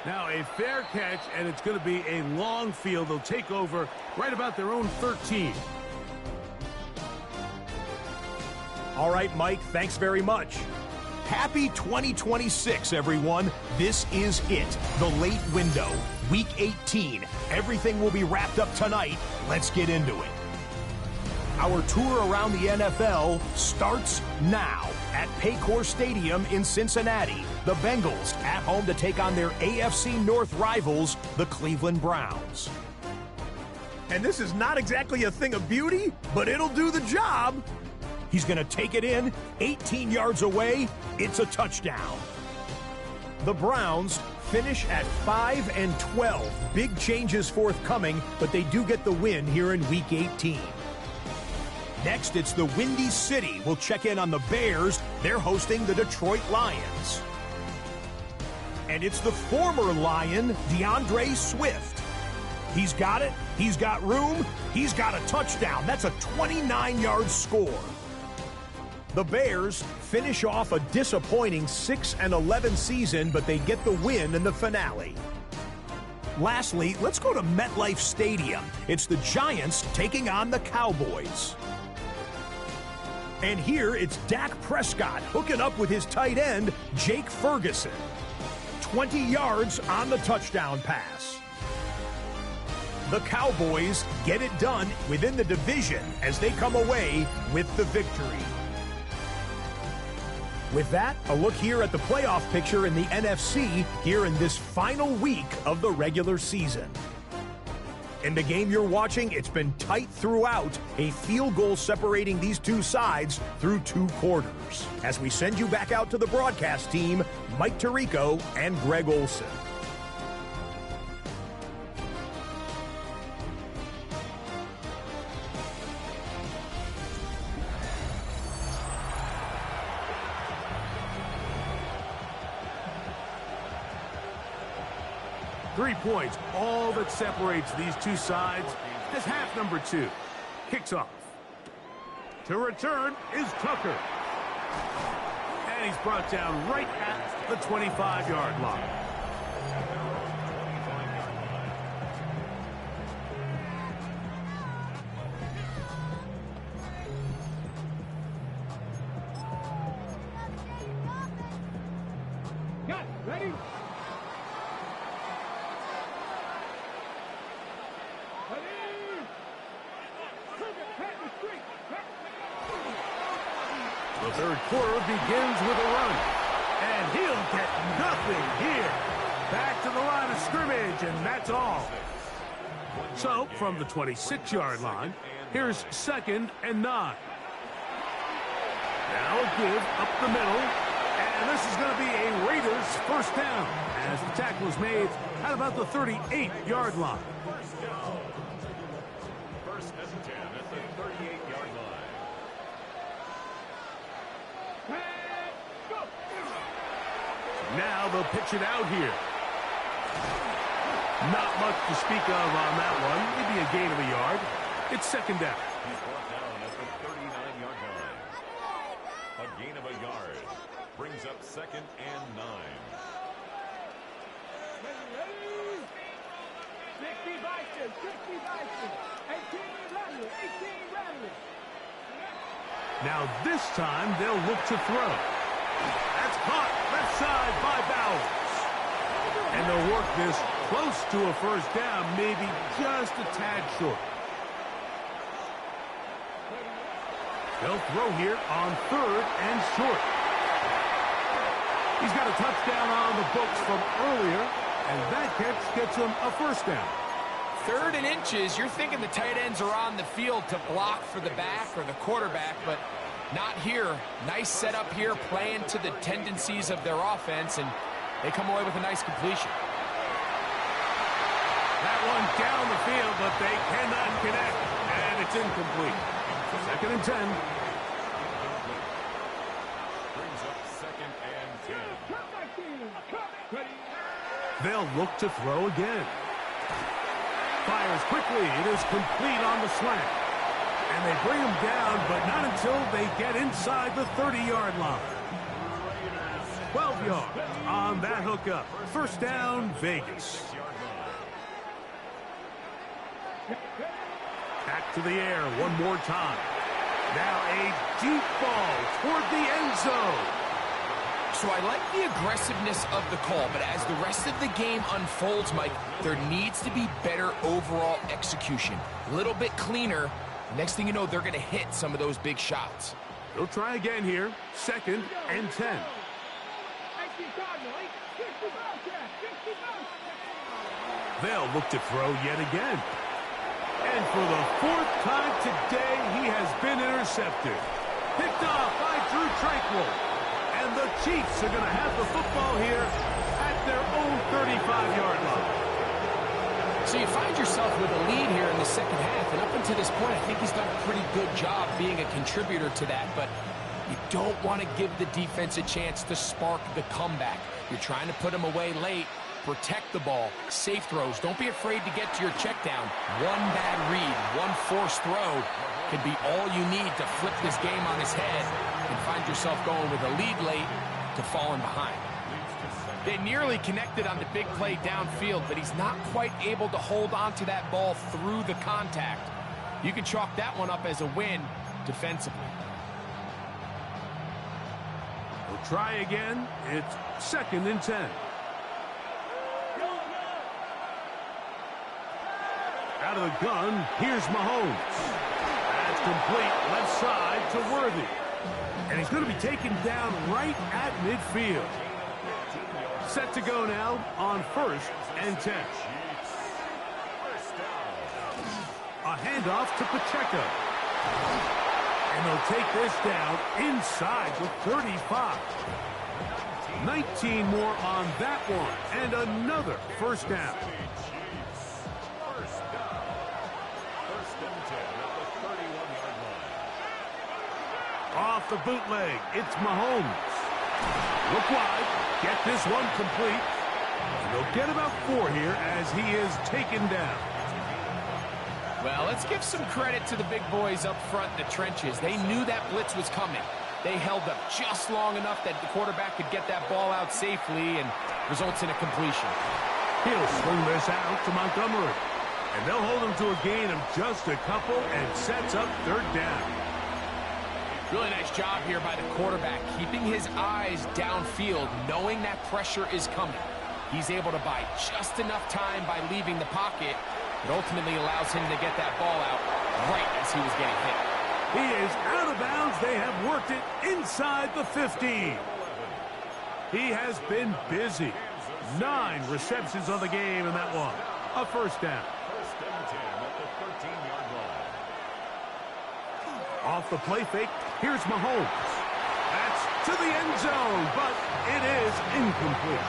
Now a fair catch, and it's going to be a long field. They'll take over right about their own 13. All right, Mike, thanks very much. Happy 2026, everyone. This is it, the late window, Week 18. Everything will be wrapped up tonight. Let's get into it. Our tour around the NFL starts now at Paycor Stadium in Cincinnati. The Bengals at home to take on their AFC North rivals, the Cleveland Browns. And this is not exactly a thing of beauty, but it'll do the job. He's going to take it in, 18 yards away. It's a touchdown. The Browns finish at 5-12. Big changes forthcoming, but they do get the win here in Week 18. Next, it's the Windy City. We'll check in on the Bears. They're hosting the Detroit Lions. And it's the former Lion, DeAndre Swift. He's got it. He's got room. He's got a touchdown. That's a 29-yard score. The Bears finish off a disappointing 6-11 season, but they get the win in the finale. Lastly, let's go to MetLife Stadium. It's the Giants taking on the Cowboys. And here it's Dak Prescott hooking up with his tight end, Jake Ferguson. 20 yards on the touchdown pass. The Cowboys get it done within the division as they come away with the victory. With that, a look here at the playoff picture in the NFC here in this final week of the regular season. In the game you're watching, it's been tight throughout, a field goal separating these two sides through 2 quarters. As we send you back out to the broadcast team, Mike Tirico and Greg Olson. Three points, all that separates these two sides as half number 2 kicks off. To return is Tucker. And he's brought down right at the 25-yard line. Ready? The third quarter begins with a run. And he'll get nothing here. Back to the line of scrimmage, and that's all. So, from the 26-yard line, here's 2nd and 9. Now a give up the middle. And this is going to be a Raiders first down as the tackle is made at about the 38-yard line. First and 10 at the 38-yard line. Now they'll pitch it out here. Not much to speak of on that one. Maybe a gain of a yard. It's 2nd down. He's brought down at the 39-yard line. A gain of a yard brings up 2nd and 9. 60 Vikings, 60 Vikings, 18 Rattlers, 18 Rattlers. Now this time they'll look to throw. That's caught left side by Bowers. And they'll work this close to a first down, maybe just a tad short. They'll throw here on 3rd and short. He's got a touchdown on the books from earlier, and that catch gets him a first down. 3rd and inches, you're thinking the tight ends are on the field to block for the back or the quarterback, but not here. Nice setup here, playing to the tendencies of their offense, and they come away with a nice completion. That one down the field, but they cannot connect, and it's incomplete. 2nd and 10. Brings up 2nd and 10. They'll look to throw again. Fires quickly. It is complete on the slant. And they bring him down, but not until they get inside the 30-yard line. 12 yards on that hookup. First down, Vegas. Back to the air one more time. Now a deep ball toward the end zone. So I like the aggressiveness of the call, but as the rest of the game unfolds, Mike, there needs to be better overall execution. A little bit cleaner. Next thing you know, they're going to hit some of those big shots. They'll try again here. 2nd and 10. They'll look to throw yet again. And for the 4th time today, he has been intercepted. Picked off by Drue Tranquill. And the Chiefs are going to have the football here at their own 35-yard line. So you find yourself with a lead here in the 2nd half, and up until this point, I think he's done a pretty good job being a contributor to that, but you don't want to give the defense a chance to spark the comeback. You're trying to put him away late, protect the ball, safe throws. Don't be afraid to get to your check down. One bad read, one forced throw can be all you need to flip this game on his head and find yourself going with a lead late to falling behind. They nearly connected on the big play downfield, but he's not quite able to hold on to that ball through the contact. You can chalk that one up as a win defensively. We'll try again. It's 2nd and 10. Out of the gun, here's Mahomes. That's complete left side to Worthy. And he's going to be taken down right at midfield. Set to go now on 1st and 10. A handoff to Pacheco. And they'll take this down inside the 35. 19 more on that one. And another first down. Off the bootleg, it's Mahomes. Look wide, get this one complete. And they'll get about 4 here as he is taken down. Well, let's give some credit to the big boys up front in the trenches. They knew that blitz was coming. They held up just long enough that the quarterback could get that ball out safely and results in a completion. He'll swing this out to Montgomery. And they'll hold him to a gain of just a couple and sets up 3rd down. Really nice job here by the quarterback, keeping his eyes downfield, knowing that pressure is coming. He's able to buy just enough time by leaving the pocket. It ultimately allows him to get that ball out right as he was getting hit. He is out of bounds. They have worked it inside the 15. He has been busy. 9 receptions on the game in that one. A first down. First and 10 at the 13-yard line. Off the play fake, here's Mahomes. That's to the end zone, but it is incomplete.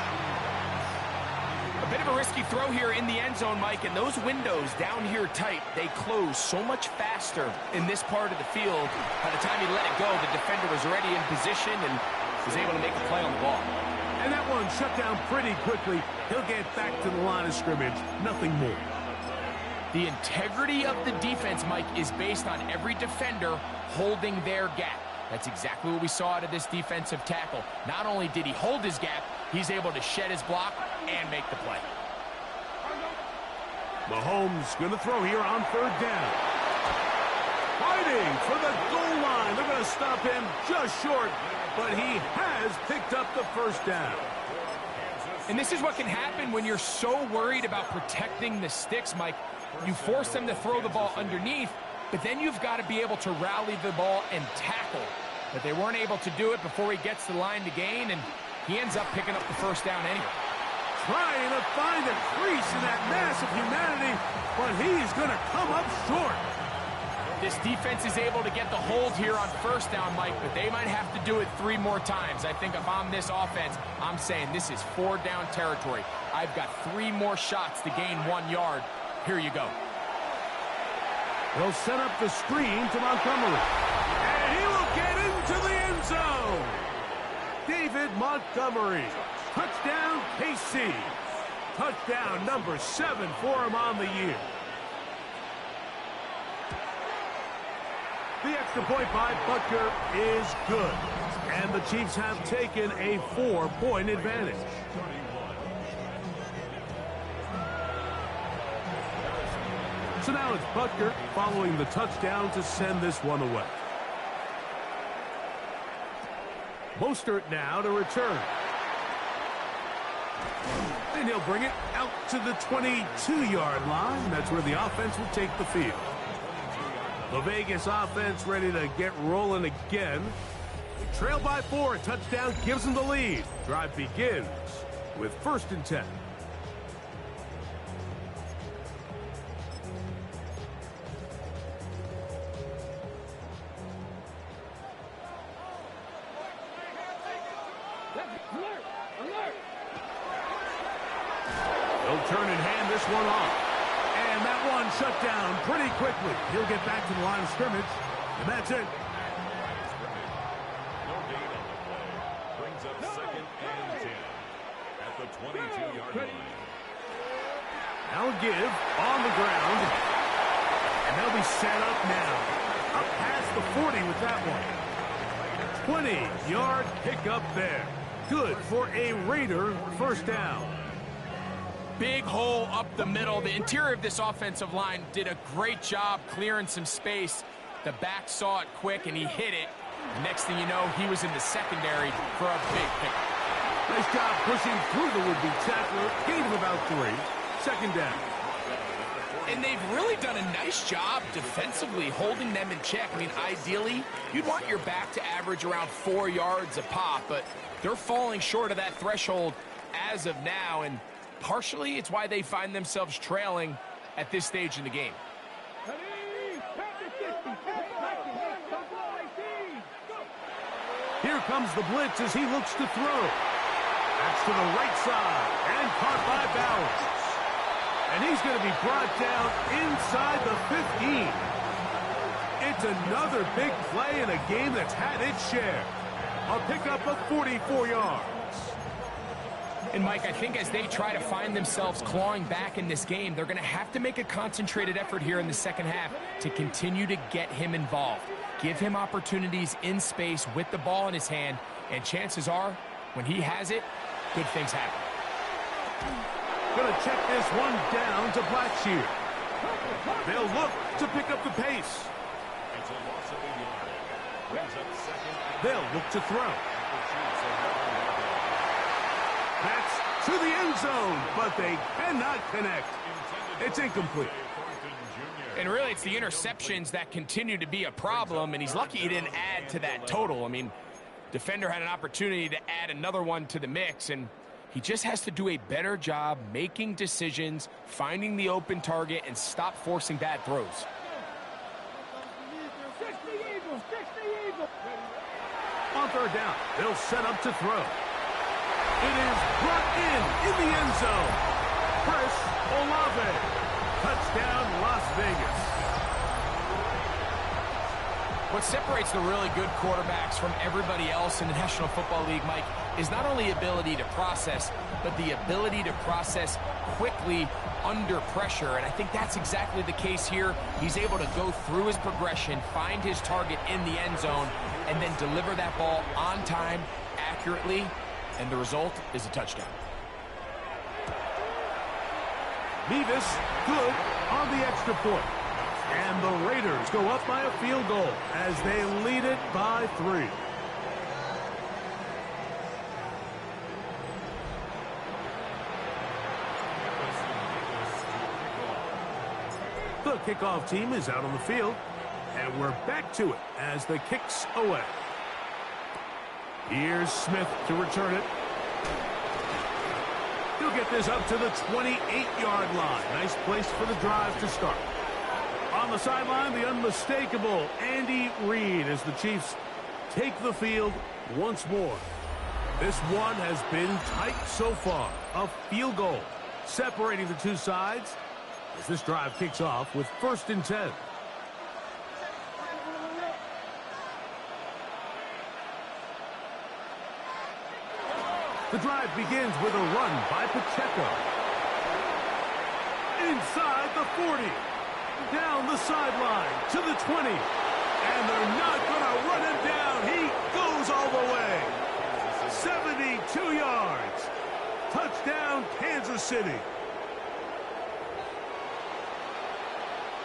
A bit of a risky throw here in the end zone, Mike, and those windows down here tight, they close so much faster in this part of the field. By the time he let it go, the defender was already in position and was able to make a play on the ball. And that one shut down pretty quickly. He'll get back to the line of scrimmage, nothing more. The integrity of the defense, Mike, is based on every defender holding their gap. That's exactly what we saw out of this defensive tackle. Not only did he hold his gap, he's able to shed his block and make the play. Mahomes going to throw here on third down. Fighting for the goal line. They're going to stop him just short, but he has picked up the first down. And this is what can happen when you're so worried about protecting the sticks, Mike. You force them to throw the ball underneath, but then you've got to be able to rally the ball and tackle. But they weren't able to do it before he gets to the line to gain, and he ends up picking up the first down anyway. Trying to find a crease in that mass of humanity, but he's going to come up short. This defense is able to get the hold here on first down, Mike, but they might have to do it 3 more times. I think if I'm this offense, I'm saying this is 4-down territory. I've got 3 more shots to gain 1 yard. Here you go. They'll set up the screen to Montgomery. And he will get into the end zone. David Montgomery. Touchdown, KC. Touchdown number 7 for him on the year. The extra point by Butker is good. And the Chiefs have taken a 4-point advantage. So now it's Butker following the touchdown to send this one away. Mostert now to return. And he'll bring it out to the 22-yard line. That's where the offense will take the field. The Vegas offense ready to get rolling again. They trail by 4. A touchdown gives them the lead. Drive begins with 1st and 10. They'll turn and hand this one off. And that one shut down pretty quickly. He'll get back to the line of scrimmage, and that's it. No gain on the play. Brings up 2nd and 10 at the 22-yard line. Now give on the ground. And they'll be set up now. Up past the 40 with that one. 20-yard pickup there. Good for a Raider first down. Big hole up the middle. The interior of this offensive line did a great job clearing some space. The back saw it quick, and he hit it. Next thing you know, he was in the secondary for a big pickup. Nice job pushing through the would-be tackler. Gain of about 3. Second down. And they've really done a nice job defensively holding them in check. I mean, ideally, you'd want your back to average around 4 yards a pop, but they're falling short of that threshold as of now, and partially it's why they find themselves trailing at this stage in the game. Here comes the blitz as he looks to throw. That's to the right side and caught by Bowers. And he's going to be brought down inside the 15. It's another big play in a game that's had its share. A pickup of 44 yards. And, Mike, I think as they try to find themselves clawing back in this game, they're going to have to make a concentrated effort here in the second half to continue to get him involved. Give him opportunities in space with the ball in his hand, and chances are, when he has it, good things happen. Going to check this one down to Blackshear. They'll look to pick up the pace. It's a loss of a yard. brings up second. They'll look to throw. That's to the end zone, but they cannot connect. It's incomplete. And really, it's the interceptions that continue to be a problem, and he's lucky he didn't add to that total. I mean, defender had an opportunity to add another one to the mix, and he just has to do a better job making decisions, finding the open target, and stop forcing bad throws. On third down, they'll set up to throw. It is brought in the end zone. Chris Olave. Touchdown, Las Vegas. What separates the really good quarterbacks from everybody else in the National Football League, Mike, is not only ability to process, but the ability to process quickly under pressure. And I think that's exactly the case here. He's able to go through his progression, find his target in the end zone, and then deliver that ball on time, accurately, and the result is a touchdown. Nevis, good on the extra point. And the Raiders go up by a field goal as they lead it by 3. The kickoff team is out on the field, and we're back to it as the kick's away. Here's Smith to return it. He'll get this up to the 28-yard line. Nice place for the drive to start. On the sideline, the unmistakable Andy Reid as the Chiefs take the field once more. This one has been tight so far. A field goal separating the two sides as this drive kicks off with 1st and 10. The drive begins with a run by Pacheco. Inside the 40. Down the sideline to the 20. And they're not going to run him down. He goes all the way. 72 yards. Touchdown, Kansas City.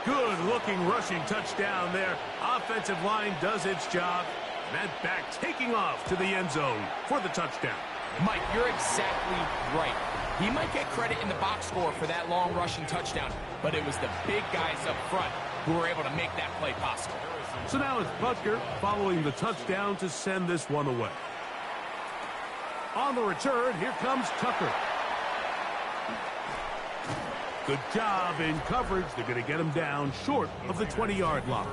Good-looking rushing touchdown there. Offensive line does its job. That back taking off to the end zone for the touchdown. Mike, you're exactly right. He might get credit in the box score for that long rushing touchdown, but it was the big guys up front who were able to make that play possible. So now it's Butker following the touchdown to send this one away. On the return, here comes Tucker. Good job in coverage. They're going to get him down short of the 20-yard line.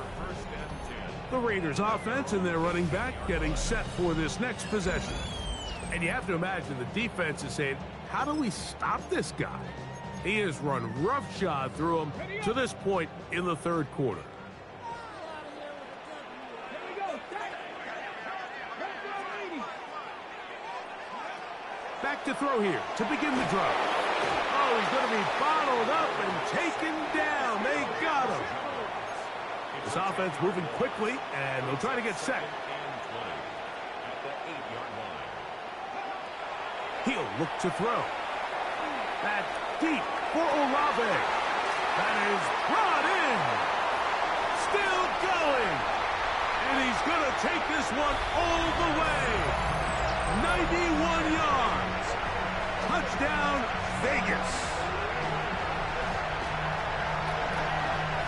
The Raiders offense and their running back getting set for this next possession. And you have to imagine the defense is saying, how do we stop this guy? He has run roughshod through him to this point in the third quarter. Back to throw here to begin the drive. Oh, he's going to be bottled up and taken down. They got him. This offense moving quickly, and they'll try to get set. He'll look to throw. That's deep for Olave. That is brought in. Still going. And he's going to take this one all the way. 91 yards. Touchdown, Vegas.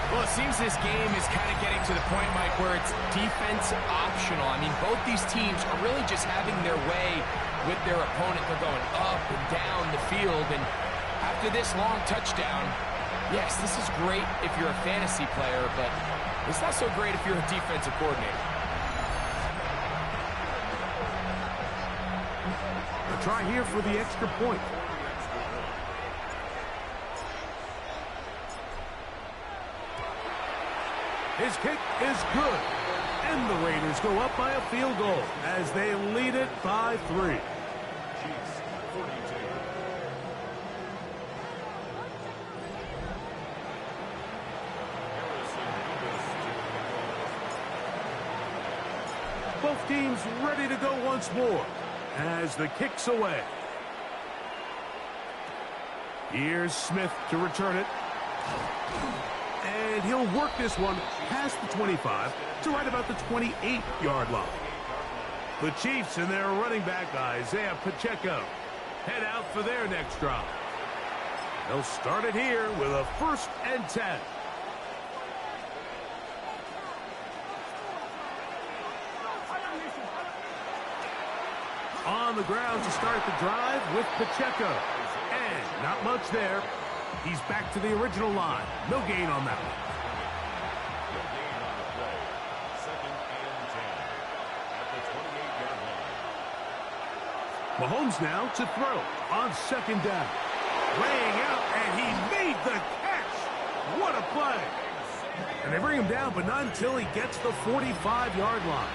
Well, it seems this game is kind of getting to the point, Mike, where it's defense optional. I mean, both these teams are really just having their way with their opponent. They're going up and down the field, and after this long touchdown, yes, this is great if you're a fantasy player, but it's not so great if you're a defensive coordinator. A try here for the extra point. His kick is good, and the Raiders go up by a field goal as they lead it by 3. Both teams ready to go once more as the kick's away. Here's Smith to return it. And he'll work this one past the 25 to right about the 28-yard line. The Chiefs and their running back, Isaiah Pacheco, head out for their next drive. They'll start it here with a 1st and 10. On the ground to start the drive with Pacheco. And not much there. He's back to the original line. No gain on that one. No gain on the play. 2nd and 10 at the 28-yard line. Mahomes now to throw on 2nd down. Laying out, and he made the catch. What a play. And they bring him down, but not until he gets the 45-yard line.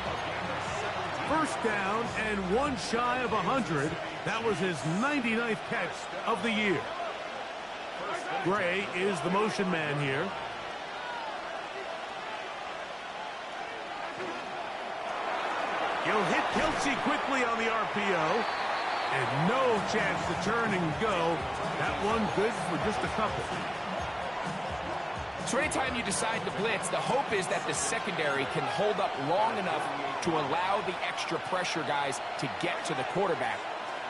1st down and one shy of 100. That was his 99th catch of the year. Gray is the motion man here. He'll hit Kelce quickly on the RPO. And no chance to turn and go. That one good for just a couple. So anytime you decide to blitz, the hope is that the secondary can hold up long enough to allow the extra pressure guys to get to the quarterback.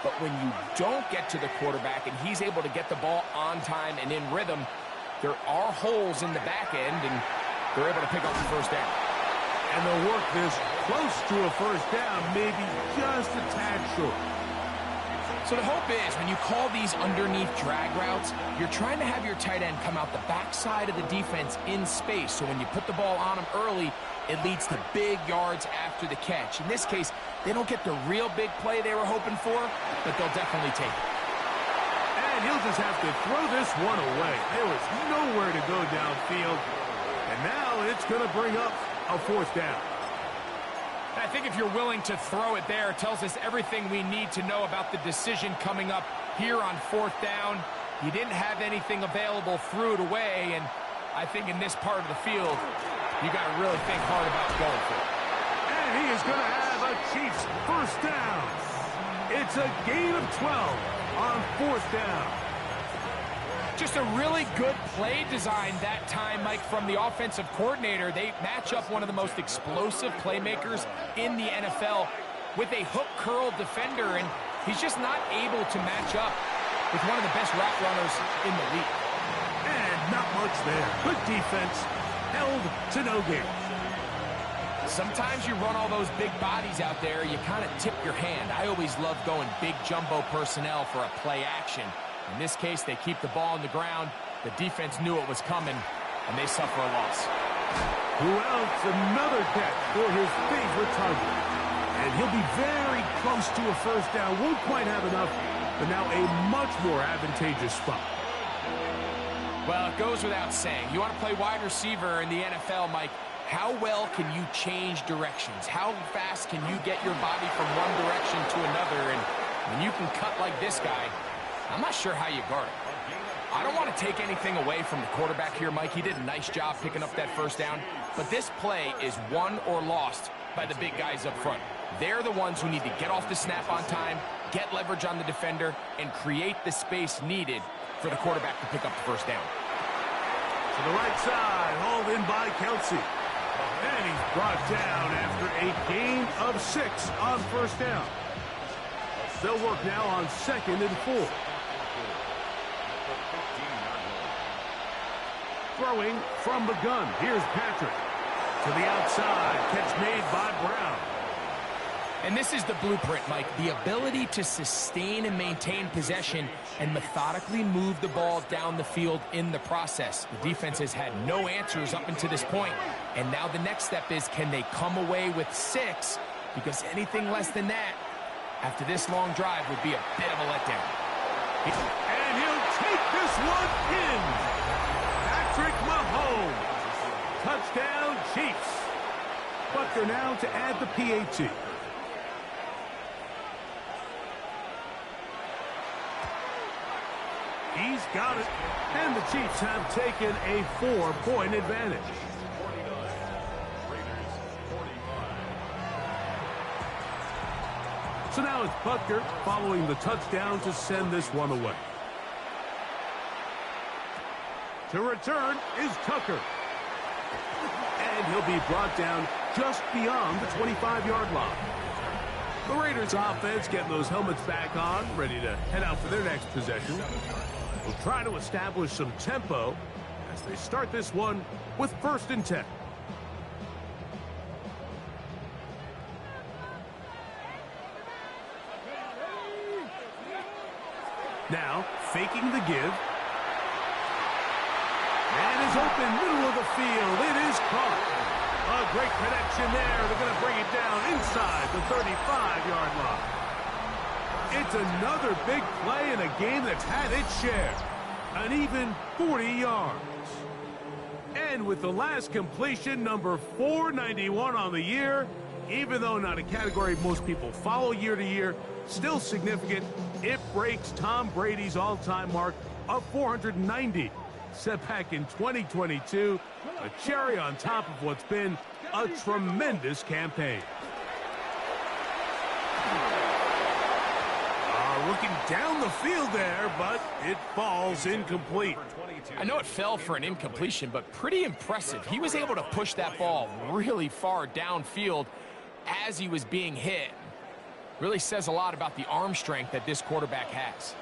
But when you don't get to the quarterback and he's able to get the ball on time and in rhythm, there are holes in the back end, and they're able to pick up the 1st down. And they'll work this close to a 1st down, maybe just a tad short. So the hope is when you call these underneath drag routes, you're trying to have your tight end come out the backside of the defense in space. So when you put the ball on him early, it leads to big yards after the catch. In this case, they don't get the real big play they were hoping for, but they'll definitely take it. And he'll just have to throw this one away. There was nowhere to go downfield. And now it's going to bring up a 4th down. I think if you're willing to throw it there, it tells us everything we need to know about the decision coming up here on 4th down. You didn't have anything available, threw it away, and I think in this part of the field, you got to really think hard about going for it. And he is going to have a Chiefs 1st down. It's a gain of 12 on 4th down. Just a really good play design that time, Mike, from the offensive coordinator. They match up one of the most explosive playmakers in the NFL with a hook curl defender, and he's just not able to match up with one of the best route runners in the league. And not much there. Good defense, held to no gain. Sometimes you run all those big bodies out there, you kind of tip your hand. I always love going big jumbo personnel for a play action. In this case, they keep the ball on the ground. The defense knew it was coming, and they suffer a loss. Who else? Another catch for his favorite target. And he'll be very close to a 1st down. Won't quite have enough, but now a much more advantageous spot. Well, it goes without saying. You want to play wide receiver in the NFL, Mike, how well can you change directions? How fast can you get your body from one direction to another? And when you can cut like this guy, I'm not sure how you guard it. I don't want to take anything away from the quarterback here, Mike. He did a nice job picking up that 1st down. But this play is won or lost by the big guys up front. They're the ones who need to get off the snap on time, get leverage on the defender, and create the space needed for the quarterback to pick up the 1st down. To the right side, hauled in by Kelce. And he's brought down after a gain of 6 on 1st down. They'll work now on 2nd and 4. Throwing from the gun. Here's Patrick. To the outside. Catch made by Brown. And this is the blueprint, Mike. The ability to sustain and maintain possession and methodically move the ball down the field in the process. The defense has had no answers up until this point. And now the next step is, can they come away with 6? Because anything less than that, after this long drive, would be a bit of a letdown. And he'll take this one in. Patrick Mahomes. Touchdown, Chiefs. Butker now to add the PAT. He's got it. And the Chiefs have taken a 4-point advantage. So now it's Butker following the touchdown to send this one away. To return is Tucker. And he'll be brought down just beyond the 25-yard line. The Raiders offense getting those helmets back on, ready to head out for their next possession. Will try to establish some tempo as they start this one with 1st and 10. Now, faking the give. And is open, middle of the field. It is caught. A great connection there. They're going to bring it down inside the 35-yard line. It's another big play in a game that's had its share. An even 40 yards. And with the last completion, number 491 on the year, even though not a category most people follow year to year, still significant. It breaks Tom Brady's all-time mark of 490. Set back in 2022, a cherry on top of what's been a tremendous campaign. Looking down the field there, but it falls incomplete. I know it fell for an incompletion, but pretty impressive. He was able to push that ball really far downfield as he was being hit. Really says a lot about the arm strength that this quarterback has.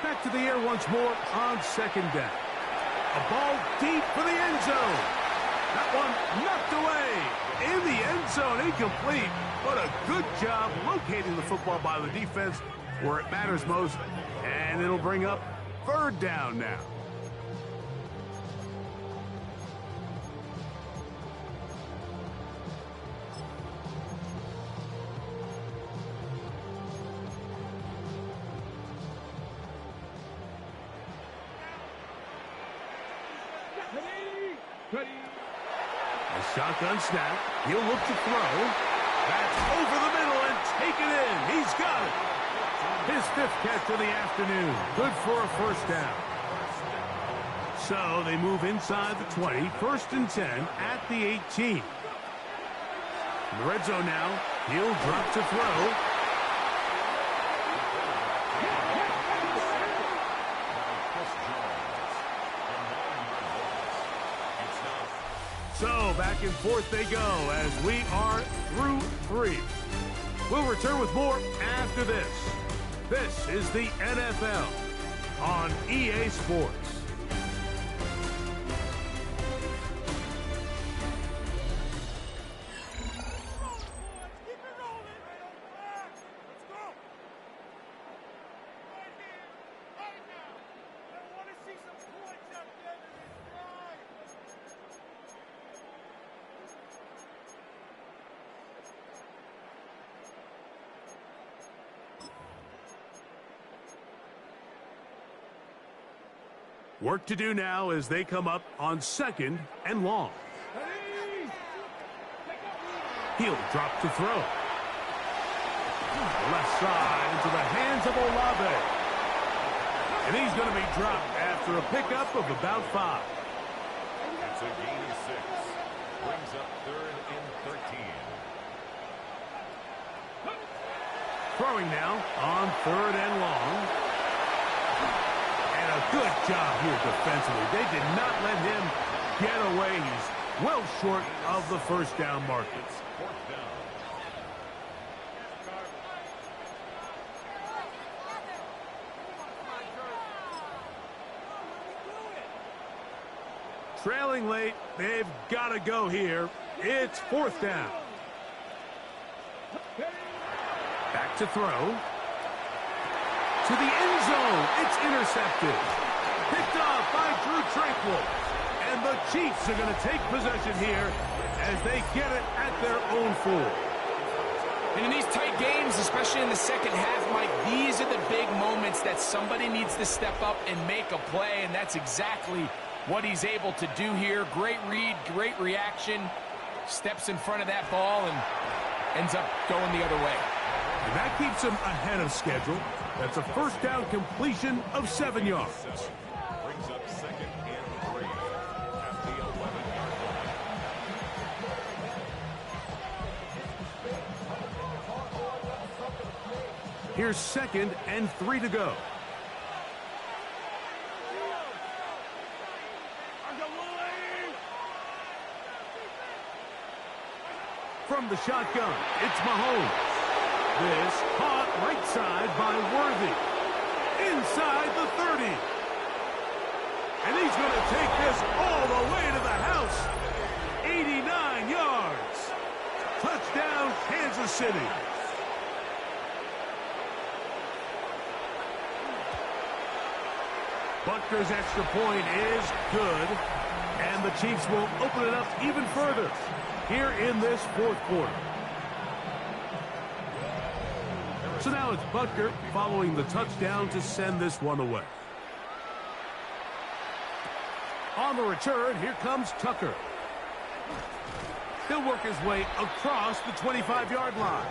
Back to the air once more on 2nd down. A ball deep for the end zone. That one knocked away. In the end zone, incomplete. But a good job locating the football by the defense where it matters most. And it'll bring up 3rd down now. A shotgun snap. He'll look to throw. That's over the middle and taken in. He's got it. His 5th catch of the afternoon. Good for a 1st down. So they move inside the 20. 1st and 10 at the 18. In the red zone now. He'll drop to throw. So back and forth they go as we are through 3. We'll return with more after this. This is the NFL on EA Sports. Work to do now as they come up on 2nd and long. He'll drop to throw. Left side into the hands of Olave. And he's going to be dropped after a pickup of about 5. It's a gain of 6. Brings up 3rd and 13. Throwing now on 3rd and long. A good job here defensively. They did not let him get away. He's well short of the 1st down marker. 4th down. Trailing late, they've got to go here. It's 4th down. Back to throw. To the end zone. It's intercepted. Picked off by Drew Tranquill. And the Chiefs are going to take possession here as they get it at their own 4. And in these tight games, especially in the 2nd half, Mike, these are the big moments that somebody needs to step up and make a play, and that's exactly what he's able to do here. Great read, great reaction. Steps in front of that ball and ends up going the other way. And that keeps him ahead of schedule. That's a 1st down completion of 7 yards. Brings up 2nd and 3 at the 11-yard line. Here's 2nd and 3 to go. from the shotgun. It's Mahomes. This caught right side by Worthy. Inside the 30. And he's going to take this all the way to the house. 89 yards. Touchdown, Kansas City. Butker's extra point is good. And the Chiefs will open it up even further here in this fourth quarter. So now it's Butker following the touchdown to send this one away. On the return, here comes Tucker. He'll work his way across the 25-yard line.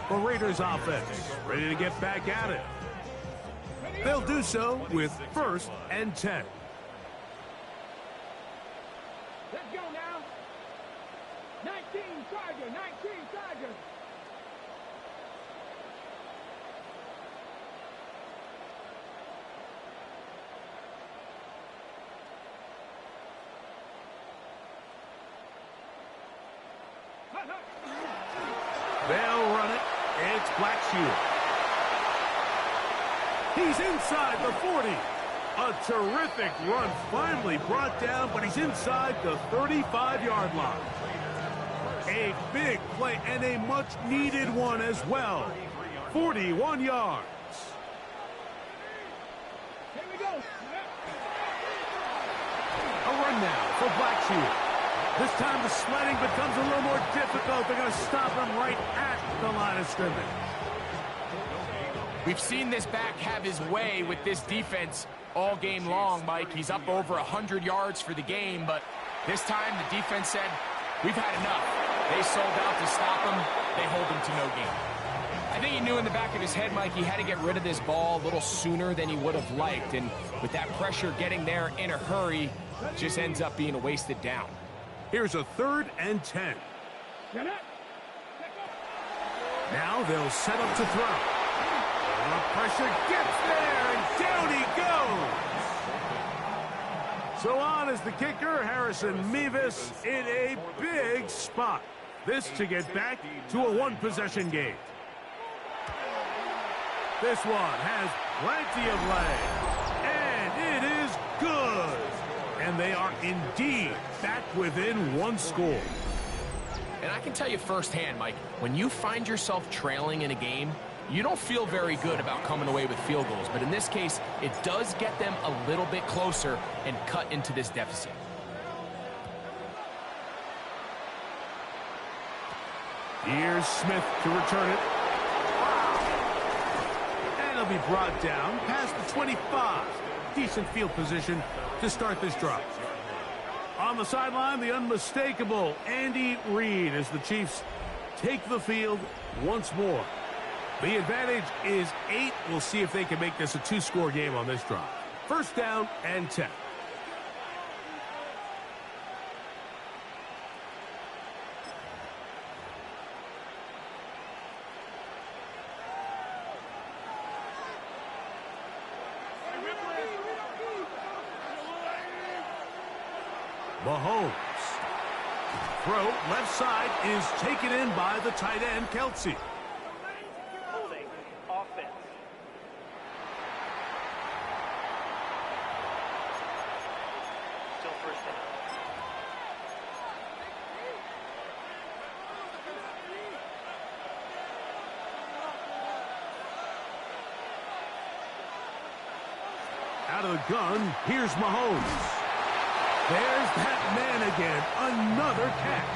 The Raiders offense ready to get back at it. They'll do so with 1st and 10. Let's go now. 19 Charger, 19 Charger. They'll run it. It's Blackshear. He's inside the 40. A terrific run finally brought down, but he's inside the 35-yard line. A big play and a much-needed one as well. 41 yards. Here we go. A run now for Blackshear. This time the sledding becomes a little more difficult. They're going to stop him right at the line of scrimmage. We've seen this back have his way with this defense all game long, Mike. He's up over 100 yards for the game, but this time the defense said, we've had enough. They sold out to stop him. They hold him to no gain. I think he knew in the back of his head, Mike, he had to get rid of this ball a little sooner than he would have liked, and with that pressure getting there in a hurry, just ends up being a wasted down. Here's a 3rd and 10. Now they'll set up to throw. The pressure gets there, and down he goes. So on is the kicker, Harrison Mevis, in a big spot. This to get back to a one-possession game. This one has plenty of leg, and it is good. And they are indeed back within one score. And I can tell you firsthand, Mike, when you find yourself trailing in a game, you don't feel very good about coming away with field goals. But in this case, it does get them a little bit closer and cut into this deficit. Here's Smith to return it. And he'll be brought down past the 25. Decent field position to start this drive. On the sideline, the unmistakable Andy Reid as the Chiefs take the field once more. The advantage is 8. We'll see if they can make this a 2-score game on this drive. 1st down and 10. Mahomes. Throw left side is taken in by the tight end, Kelsey. Holding offense. Still 1st down. Out of the gun, here's Mahomes. There's that man again. Another catch.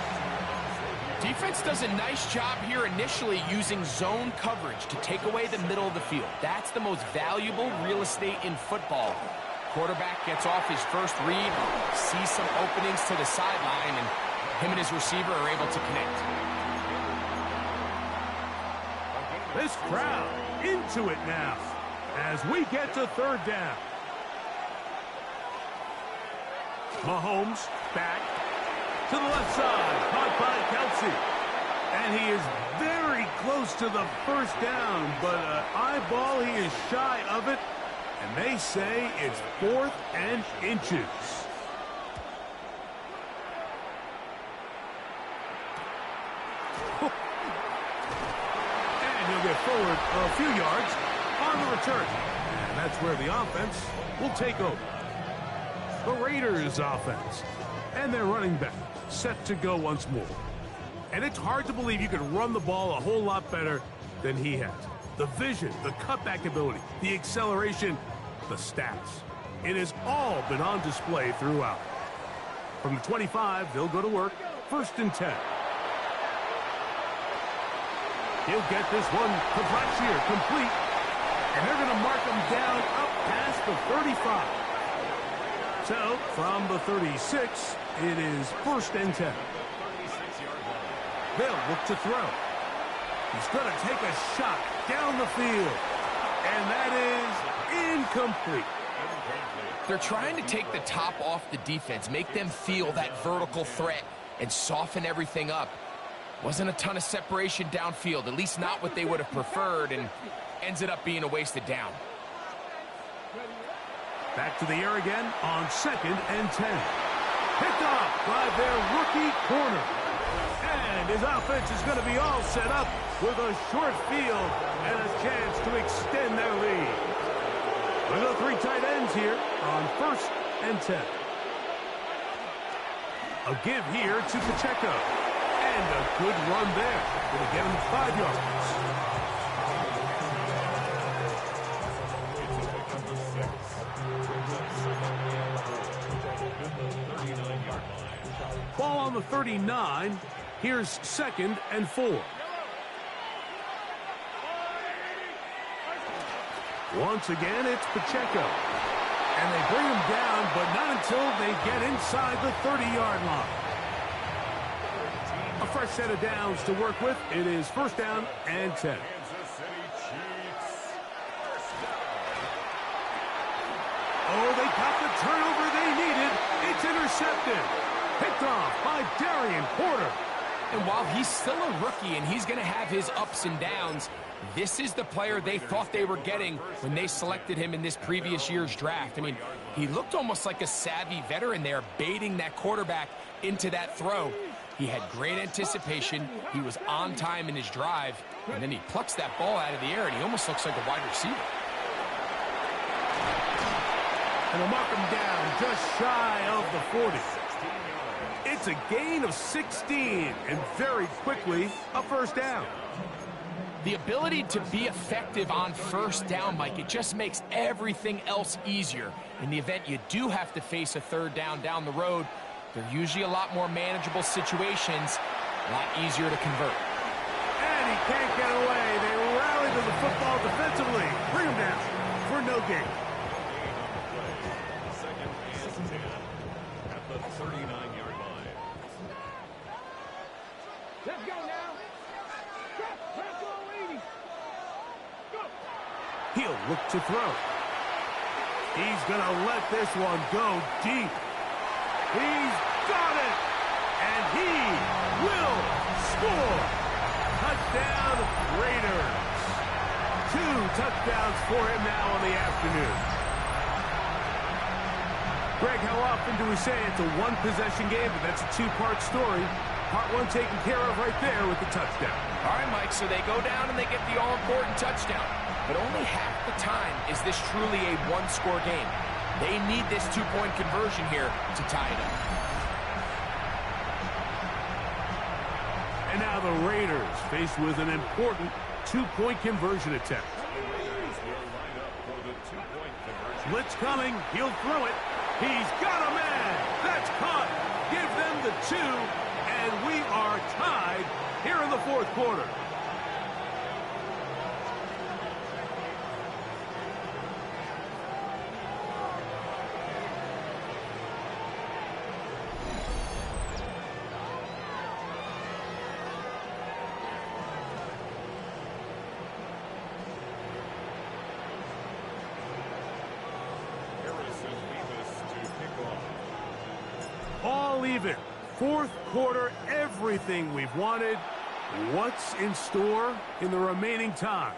Defense does a nice job here initially using zone coverage to take away the middle of the field. That's the most valuable real estate in football. Quarterback gets off his first read, sees some openings to the sideline, and him and his receiver are able to connect. This crowd into it now as we get to 3rd down. Mahomes back to the left side, caught by Kelsey. And he is very close to the 1st down, but eyeball, he is shy of it. And they say it's 4th and inches. it forward a few yards on the return. And that's where the offense will take over. The Raiders offense. And their running back set to go once more. And it's hard to believe you could run the ball a whole lot better than he has. The vision, the cutback ability, the acceleration, the stats. It has all been on display throughout. From the 25, they'll go to work. 1st and 10. He'll get this one to Blackshear, complete. And they're going to mark him down up past the 35. So, from the 36, it is 1st and 10. They'll look to throw. He's going to take a shot down the field. And that is incomplete. They're trying to take the top off the defense, make them feel that vertical threat, and soften everything up. Wasn't a ton of separation downfield, at least not what they would have preferred, and ends it up being a wasted down. Back to the air again on 2nd and 10. Picked off by their rookie corner. And his offense is going to be all set up with a short field and a chance to extend their lead. We'll go 3 tight ends here on 1st and 10. A give here to Pacheco. And a good run there. Going to get him 5 yards. Ball on the 39. Here's 2nd and 4. Once again, it's Pacheco. And they bring him down, but not until they get inside the 30-yard line. A fresh set of downs to work with. It is 1st down and 10. Oh, they got the turnover they needed. It's intercepted. Picked off by Darian Porter. And while he's still a rookie and he's going to have his ups and downs, this is the player they thought they were getting when they selected him in this previous year's draft. I mean, he looked almost like a savvy veteran there, baiting that quarterback into that throw. He had great anticipation. He was on time in his drive, and then he plucks that ball out of the air, and he almost looks like a wide receiver. And they'll mark him down just shy of the 40. It's a gain of 16, and very quickly, a 1st down. The ability to be effective on 1st down, Mike, it just makes everything else easier. In the event you do have to face a 3rd down the road, they're usually a lot more manageable situations, a lot easier to convert. And he can't get away. They rally to the football defensively. Bring him down for no gain. At the 39-yard line. Let's go now. Press on, ladies. Go. He'll look to throw. He's going to let this one go deep. He's got it. And he will score. Touchdown, Raiders. 2 touchdowns for him now on the afternoon. Greg, how often do we say it's a 1-possession game, but that's a 2-part story? Part 1 taken care of right there with the touchdown. All right, Mike, so they go down and they get the all-important touchdown. But only half the time is this truly a 1-score game. They need this 2-point conversion here to tie it up. And now the Raiders faced with an important 2-point conversion attempt. Blitz coming. He'll throw it. He's got a man. That's caught. Give them the 2, and we are tied here in the 4th quarter. All even. 4th quarter, everything we've wanted. What's in store in the remaining time?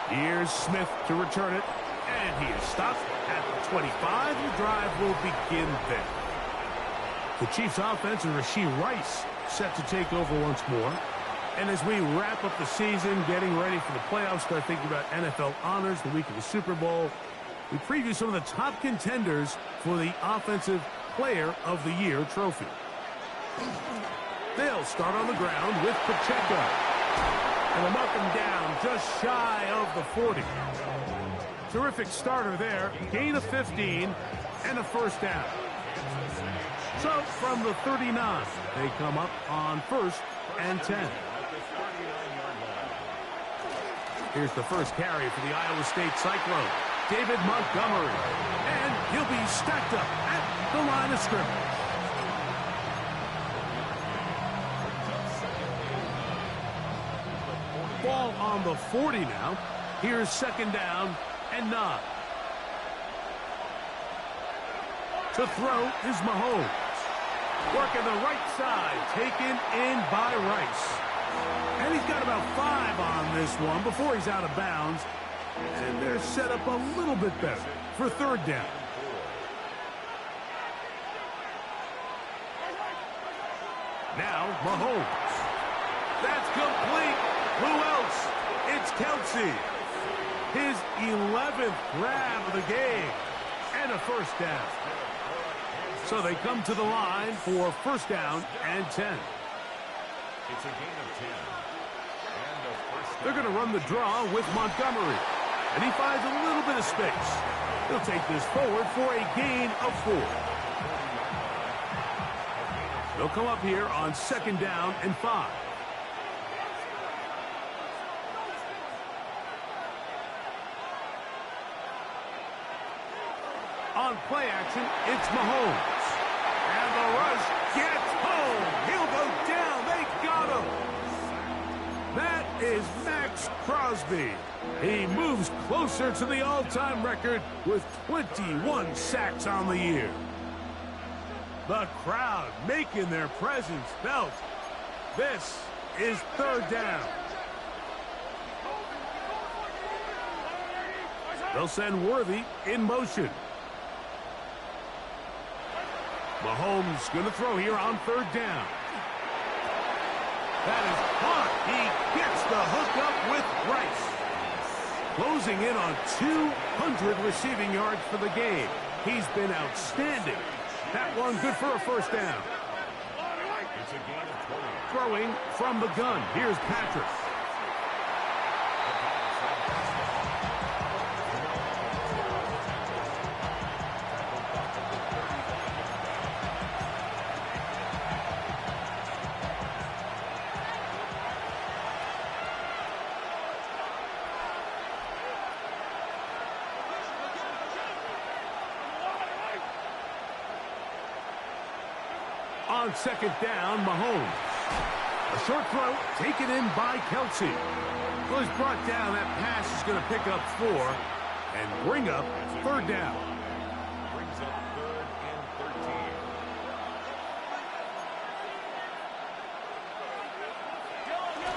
Here's Smith to return it. And he is stopped at the 25. The drive will begin there. The Chiefs offense and Rashee Rice set to take over once more. And as we wrap up the season, getting ready for the playoffs, start thinking about NFL honors, the week of the Super Bowl, we preview some of the top contenders for the Offensive Player of the Year trophy. They'll start on the ground with Pacheco. And they'll mark him down just shy of the 40. Terrific starter there. Gain of 15 and a first down. So from the 39, they come up on 1st and 10. Here's the first carry for the Iowa State Cyclone, David Montgomery. And he'll be stacked up at the line of scrimmage. Ball on the 40 now. Here's 2nd down and 9. To throw is Mahomes. Working the right side, taken in by Rice. And he's got about 5 on this one before he's out of bounds. And they're set up a little bit better for 3rd down. Now, Mahomes. That's complete. Who else? It's Kelsey. His 11th grab of the game. And a first down. So they come to the line for 1st down and 10. It's a gain of 10. And a first down. They're going to run the draw with Montgomery. And he finds a little bit of space. He'll take this forward for a gain of 4. They'll come up here on 2nd down and 5. On play action, it's Mahomes. And the rush gets home. He'll go down. They got him. That is Max Crosby. He moves closer to the all-time record with 21 sacks on the year. The crowd making their presence felt. This is 3rd down. They'll send Worthy in motion. Mahomes going to throw here on 3rd down. That is caught. He gets the hookup with Rice. Closing in on 200 receiving yards for the game. He's been outstanding. That one good for a 1st down. It's a gain of 20. Throwing from the gun. Here's Patrick. On 2nd down, Mahomes. A short throw taken in by Kelsey. Well, he's brought down. That pass is going to pick up 4 and bring up 3rd down. Brings up 3rd and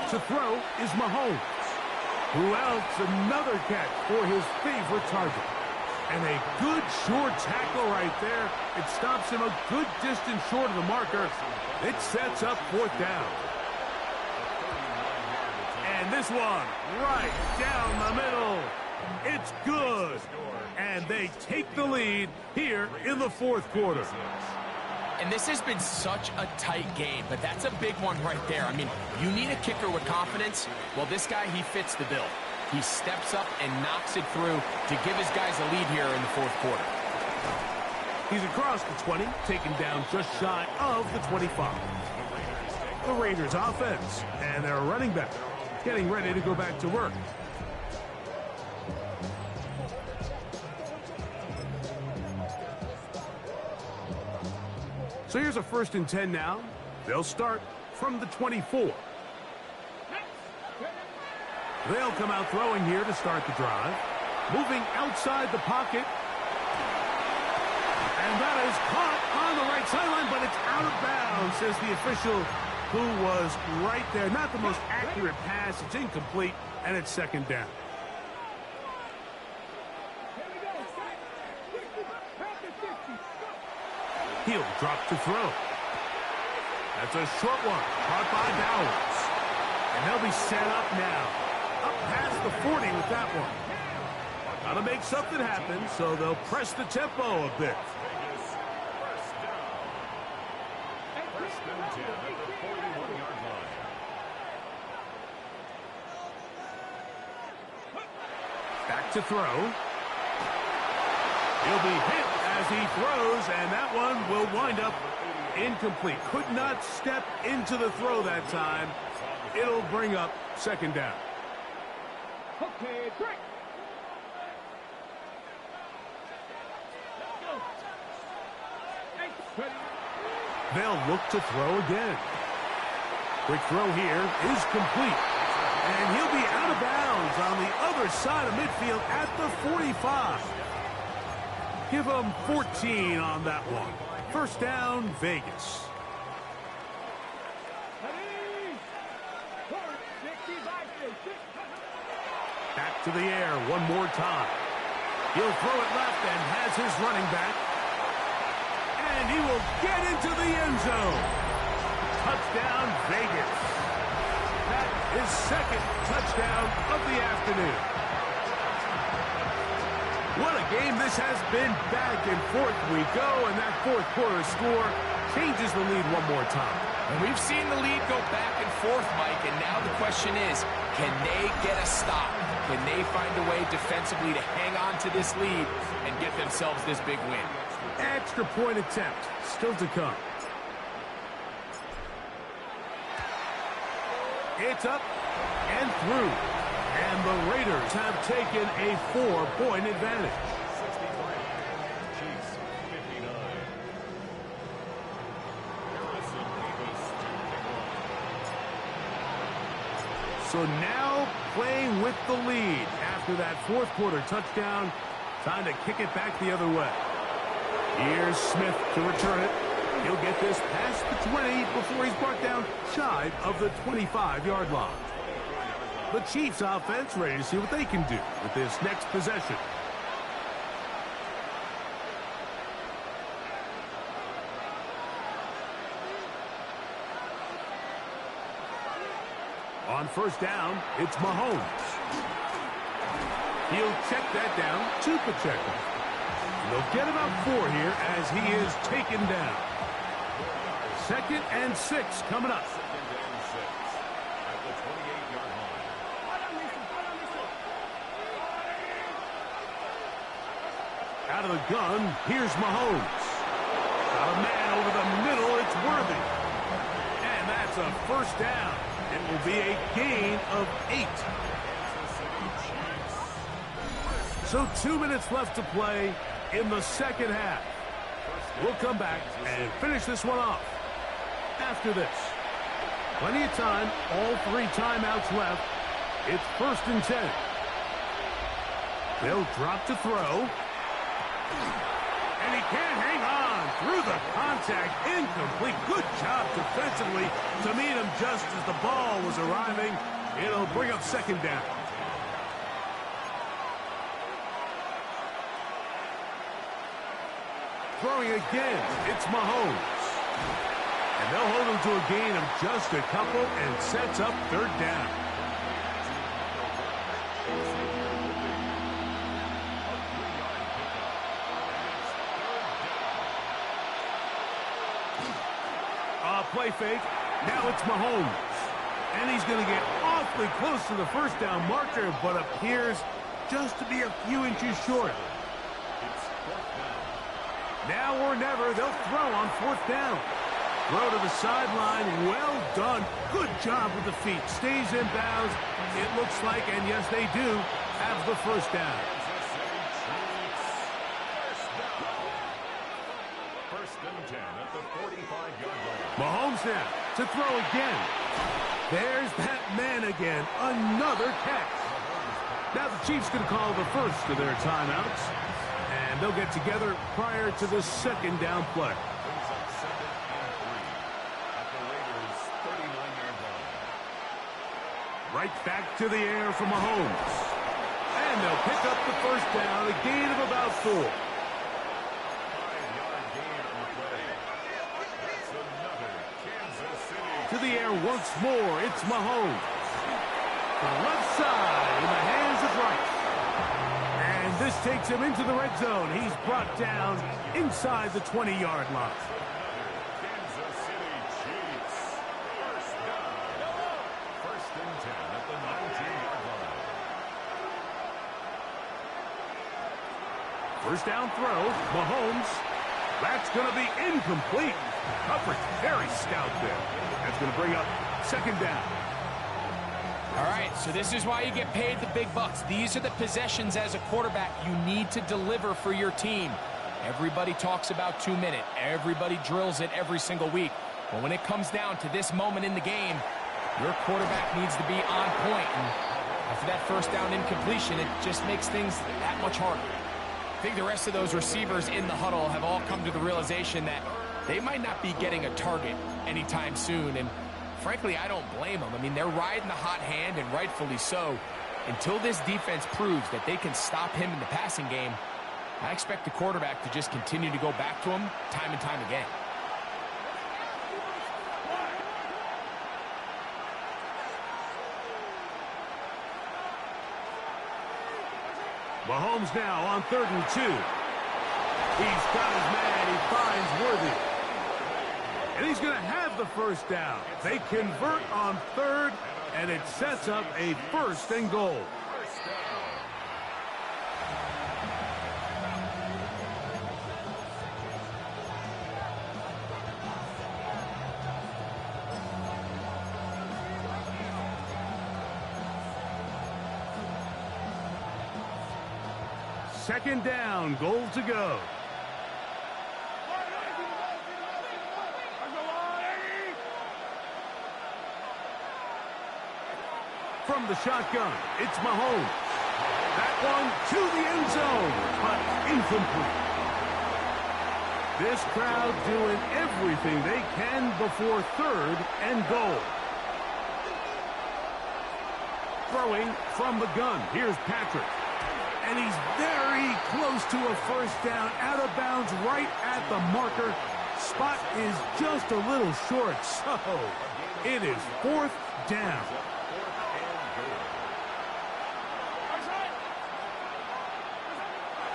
13. To throw is Mahomes. Who else? Another catch for his favorite target. And a good short tackle right there. It stops him a good distance short of the marker. It sets up 4th down. And this one right down the middle. It's good. And they take the lead here in the 4th quarter. And this has been such a tight game, but that's a big one right there. I mean, you need a kicker with confidence. Well, this guy, he fits the bill. He steps up and knocks it through to give his guys a lead here in the 4th quarter. He's across the 20, taken down just shy of the 25. The Raiders offense and their running back getting ready to go back to work. So here's a 1st and 10 now. They'll start from the 24. They'll come out throwing here to start the drive. Moving outside the pocket. And that is caught on the right sideline, but it's out of bounds, says the official who was right there. Not the most accurate pass. It's incomplete, and it's 2nd down. He'll drop to throw. That's a short one, caught by Bowers. And they'll be set up now. Up past the 40 with that one. Got to make something happen, so they'll press the tempo a bit. First and 10 at the 41-yard line. Back to throw. He'll be hit as he throws, and that one will wind up incomplete. Could not step into the throw that time. It'll bring up second down. Okay, break. They'll look to throw again. Quick throw here is complete. And he'll be out of bounds on the other side of midfield at the 45. Give him 14 on that one. First down, Vegas. Back to the air one more time. He'll throw it left and has his running back. And he will get into the end zone. Touchdown, Vegas. That is second touchdown of the afternoon. What a game this has been. Back and forth we go, and that fourth quarter score changes the lead one more time. And we've seen the lead go back and forth, Mike, and now the question is, can they get a stop? Can they find a way defensively to hang on to this lead and get themselves this big win? Extra point attempt still to come. It's up and through. And the Raiders have taken a 4-point advantage. 63. Chiefs 59. Harrison Davis to kick off. So now playing with the lead after that fourth quarter touchdown. Time to kick it back the other way. Here's Smith to return it. He'll get this past the 20 before he's brought down shy of the 25-yard line. The Chiefs offense ready to see what they can do with this next possession. On first down, it's Mahomes. He'll check that down to Pacheco. They'll get about 4 here as he is taken down. 2nd and 6 coming up. Second and 6 at the 28-yard line. Out of the gun, here's Mahomes. Got a man over the middle, it's Worthy. And that's a first down. It will be a gain of 8. So 2 minutes left to play in the second half. We'll come back and finish this one off after this. Plenty of time, all 3 timeouts left. It's 1st and 10. They'll drop to throw. And he can't hang on through the contact. Incomplete. Good job defensively to meet him just as the ball was arriving. It'll bring up second down. Throwing again, it's Mahomes. And they'll hold him to a gain of just a couple and sets up third down. Play fake. Now it's Mahomes. And he's going to get awfully close to the first down marker, but appears just to be a few inches short. Now or never, they'll throw on 4th down. Throw to the sideline. Well done. Good job with the feet. Stays in bounds. It looks like, and yes, they do, have the first down. First and 10 at the 45-yard line. Mahomes now to throw again. There's that man again. Another catch. Now the Chiefs going to call the first of their timeouts. And they'll get together prior to the second down play. Brings up 2nd and 3 at the Raiders' 39-yard line. Right back to the air for Mahomes. And they'll pick up the first down, a gain of about 4. 5-yard gain on the play. That's another Kansas City. To the air once more, it's Mahomes. to the left side in the hands of Rice. And this takes him into the red zone. He's brought down inside the 20-yard line. Kansas City Chiefs. First down. First and 10 at the 19-yard line. First down throw, Mahomes. That's going to be incomplete. Coverage very stout there. That's going to bring up second down. All right, so this is why you get paid the big bucks. These are the possessions as a quarterback you need to deliver for your team. Everybody talks about 2 minute. Everybody drills it every single week. But when it comes down to this moment in the game, your quarterback needs to be on point. And after that first down incompletion, it just makes things that much harder. I think the rest of those receivers in the huddle have all come to the realization that they might not be getting a target anytime soon. And frankly, I don't blame them. I mean, they're riding the hot hand, and rightfully so. Until this defense proves that they can stop him in the passing game, I expect the quarterback to just continue to go back to him time and time again. Mahomes now on 3rd and 2. He's got his man. He finds Worthy. And he's going to have the first down. They convert on 3rd, and it sets up a 1st and goal. First down. Second down, goal to go. From the shotgun, it's Mahomes. That one to the end zone, but incomplete. This crowd doing everything they can before 3rd and goal. Throwing from the gun, here's Patrick. And he's very close to a first down, out of bounds, right at the marker. Spot is just a little short, so it is 4th down.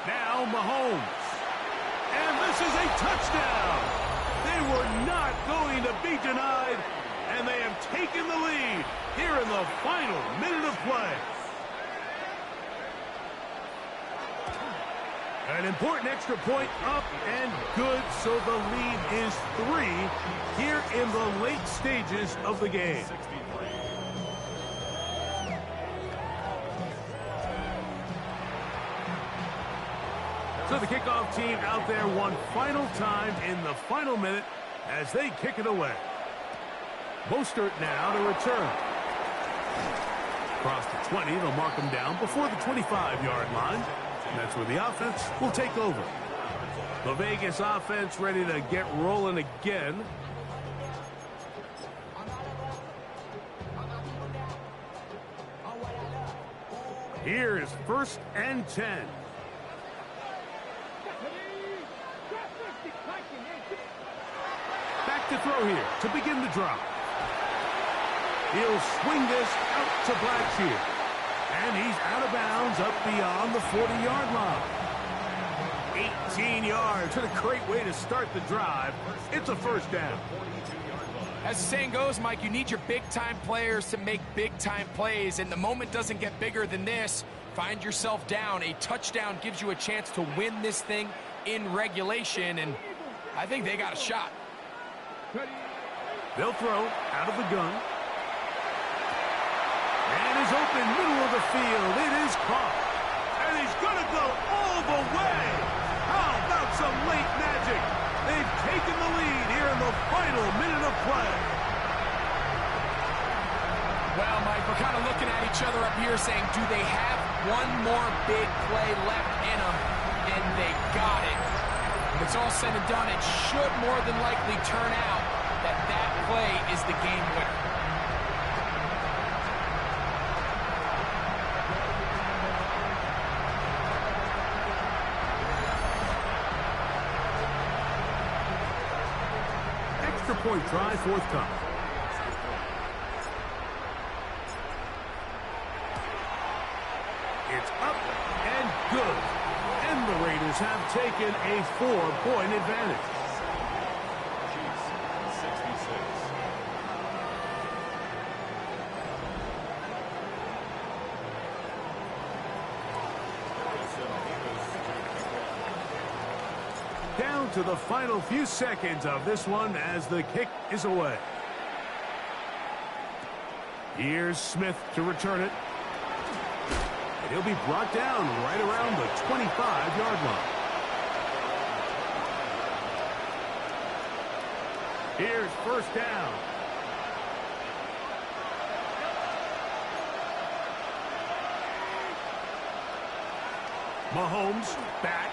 Now Mahomes. And this is a touchdown. They were not going to be denied, and they have taken the lead here in the final minute of play. An important extra point up and good, so the lead is 3 here in the late stages of the game. So the kickoff team out there one final time in the final minute as they kick it away. Mostert now to return. Across the 20, they'll mark him down before the 25-yard line. And that's where the offense will take over. The Vegas offense ready to get rolling again. Here's 1st and 10. Back to throw here to begin the drive. He'll swing this out to Blackshear. And he's out of bounds up beyond the 40-yard line. 18 yards. What a great way to start the drive. It's a first down. As the saying goes, Mike, you need your big-time players to make big-time plays, and the moment doesn't get bigger than this. Find yourself down. A touchdown gives you a chance to win this thing in regulation, and I think they got a shot. They'll throw out of the gun. And is open, middle of the field. It is caught. And he's going to go all the way. How about some late magic? They've taken the lead here in the final minute of play. Well, Mike, we're kind of looking at each other up here saying, do they have one more big play left in them? And they got it. When it's all said and done, it should more than likely turn out that that play is the game winner. Point try, 4th time. up and good. And the Raiders have taken a 4-point advantage. Chiefs 66. Down to the final few seconds of this one as the kick is away. Here's Smith to return it. And he'll be brought down right around the 25-yard line. Here's first down. Mahomes back.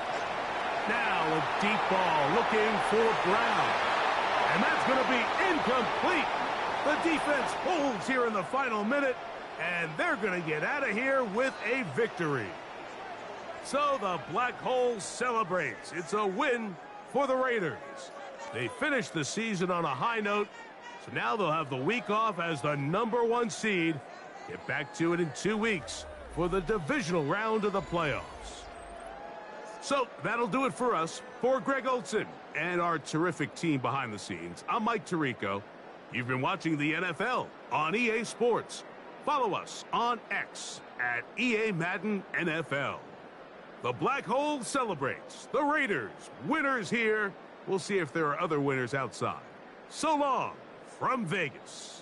Now a deep ball looking for Brown. And that's going to be incomplete. The defense holds here in the final minute, and they're going to get out of here with a victory. So the Black Hole celebrates. It's a win for the Raiders. They finished the season on a high note, so now they'll have the week off as the #1 seed. Get back to it in 2 weeks for the divisional round of the playoffs. So that'll do it for us. For Greg Olson and our terrific team behind the scenes, I'm Mike Tirico. You've been watching the NFL on EA Sports. Follow us on X at EA Madden NFL. The Black Hole celebrates. The Raiders, winners here. We'll see if there are other winners outside. So long from Vegas.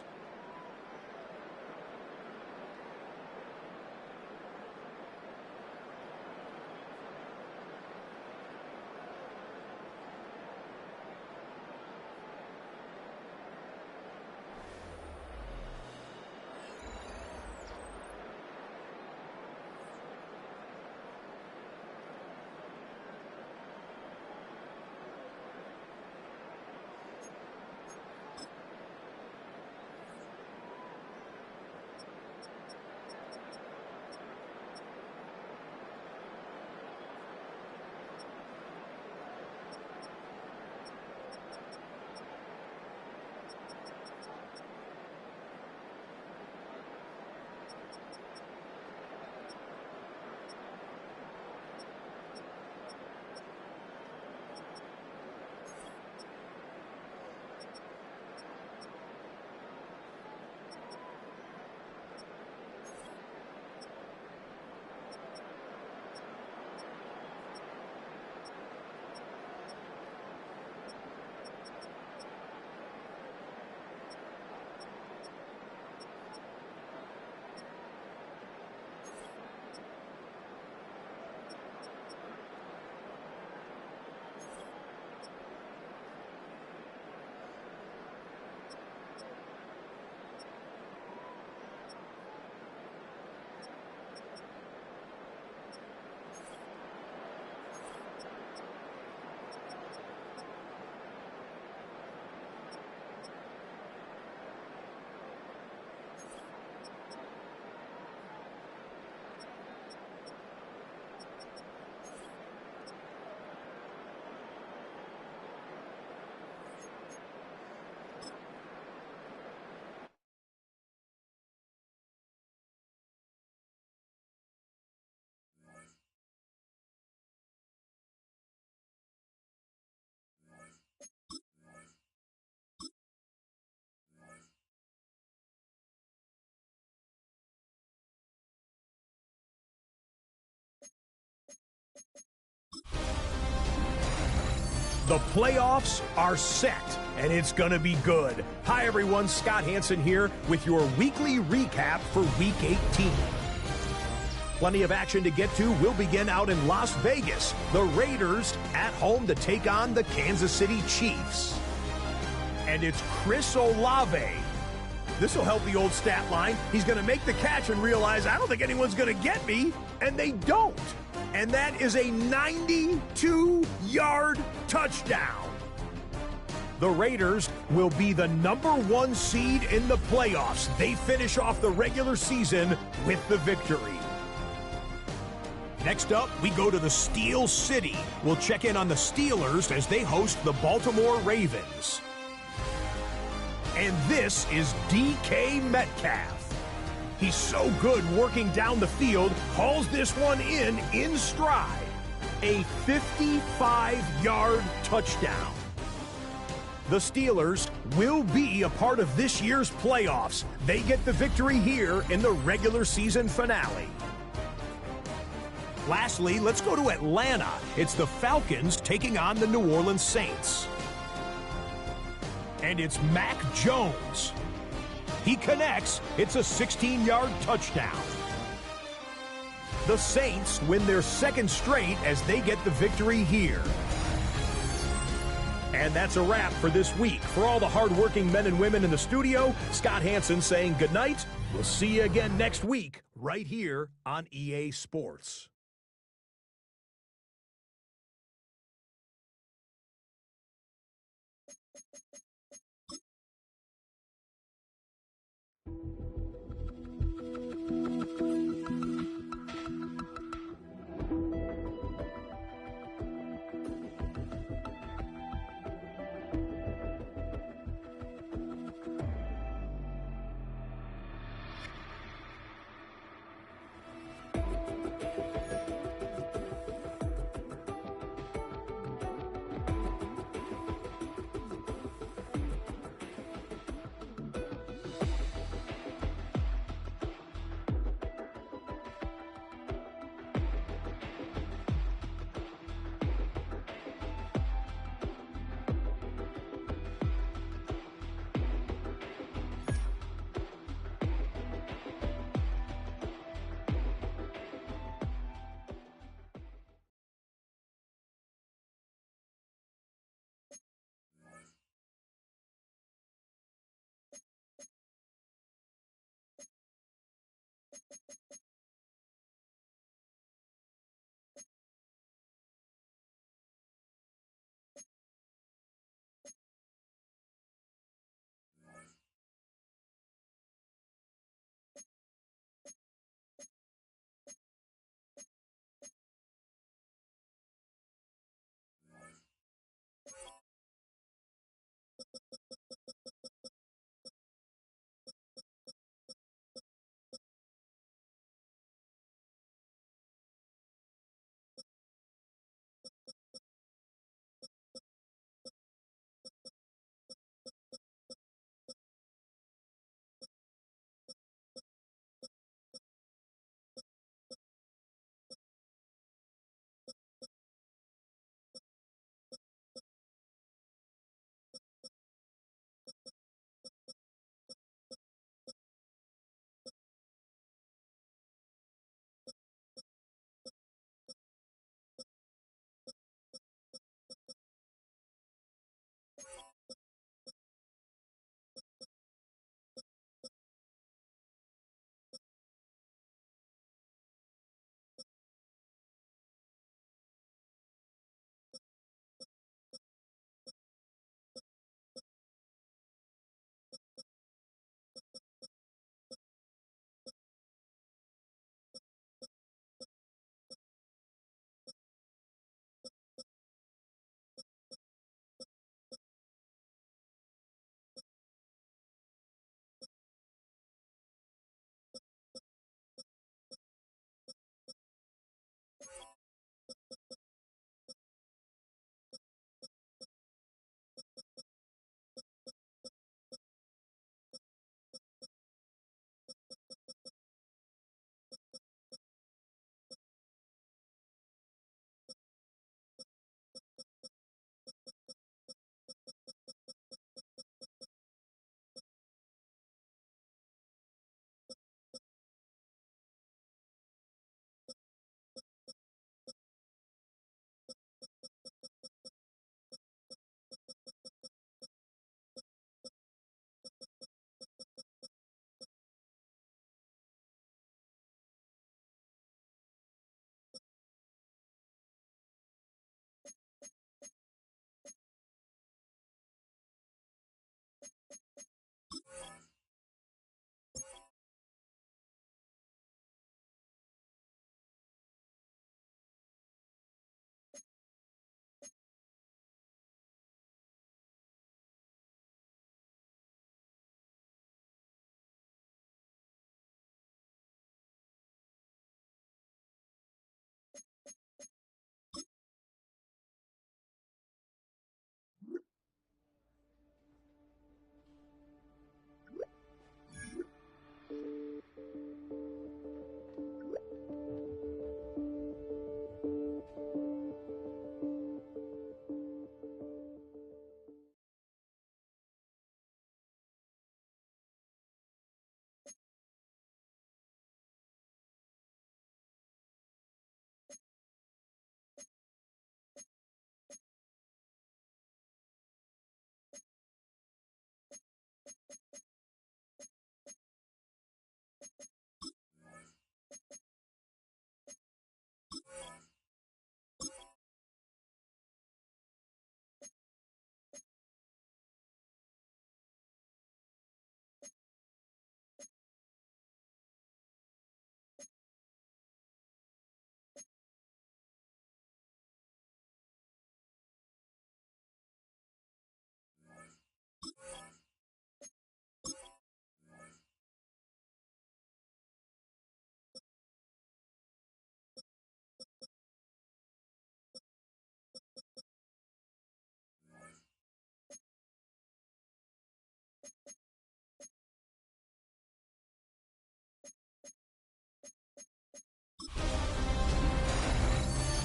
The playoffs are set, and it's going to be good. Hi, everyone. Scott Hansen here with your weekly recap for Week 18. Plenty of action to get to. We'll begin out in Las Vegas. The Raiders at home to take on the Kansas City Chiefs. And it's Chris Olave. This will help the old stat line. He's going to make the catch and realize, I don't think anyone's going to get me, and they don't. And that is a 92-yard touchdown. The Raiders will be the #1 seed in the playoffs. They finish off the regular season with the victory. Next up, we go to the Steel City. We'll check in on the Steelers as they host the Baltimore Ravens. And this is DK Metcalf. He's so good working down the field, hauls this one in stride. A 55-yard touchdown. The Steelers will be a part of this year's playoffs. They get the victory here in the regular season finale. Lastly, let's go to Atlanta. It's the Falcons taking on the New Orleans Saints. And it's Mac Jones. He connects. It's a 16-yard touchdown. The Saints win their second straight as they get the victory here. And that's a wrap for this week. For all the hardworking men and women in the studio, Scott Hansen saying goodnight. We'll see you again next week right here on EA Sports.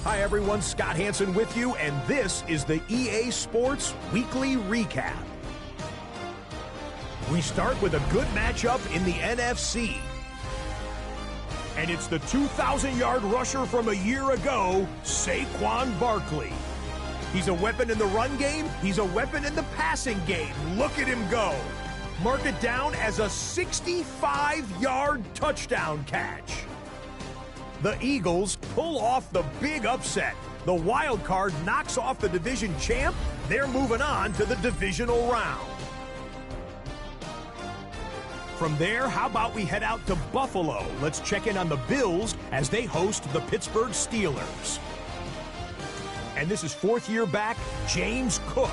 Hi everyone, Scott Hansen with you, and this is the EA Sports Weekly Recap. We start with a good matchup in the NFC. And it's the 2,000-yard rusher from a year ago, Saquon Barkley. He's a weapon in the run game. He's a weapon in the passing game. Look at him go. Mark it down as a 65-yard touchdown catch. The Eagles pull off the big upset. The wild card knocks off the division champ. They're moving on to the divisional round. From there, how about we head out to Buffalo? Let's check in on the Bills as they host the Pittsburgh Steelers. And this is fourth-year back, James Cook.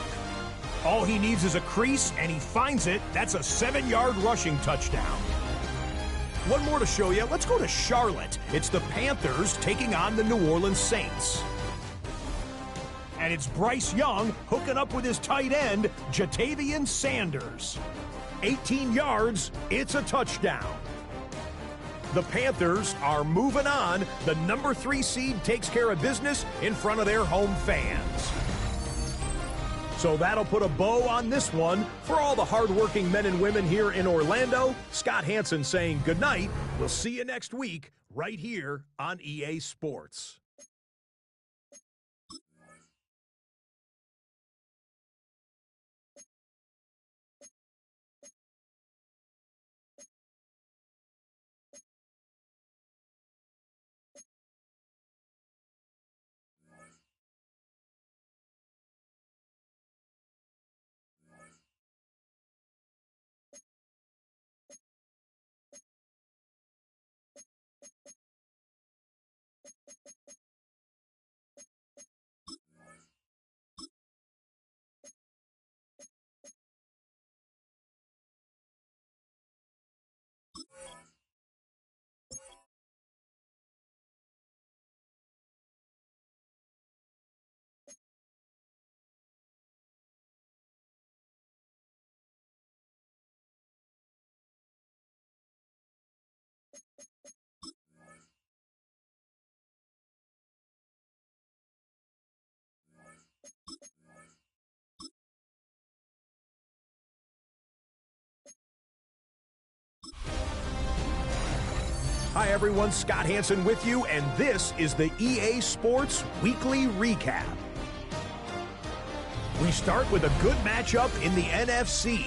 All he needs is a crease, and he finds it. That's a 7-yard rushing touchdown. One more to show you. Let's go to Charlotte. It's the Panthers taking on the New Orleans Saints. And it's Bryce Young hooking up with his tight end, Jatavian Sanders. 18 yards, it's a touchdown. The Panthers are moving on. The number 3 seed takes care of business in front of their home fans. So that'll put a bow on this one. For all the hardworking men and women here in Orlando, Scott Hansen saying goodnight. We'll see you next week right here on EA Sports. Hi everyone, Scott Hansen with you, and this is the EA Sports Weekly Recap. We start with a good matchup in the NFC.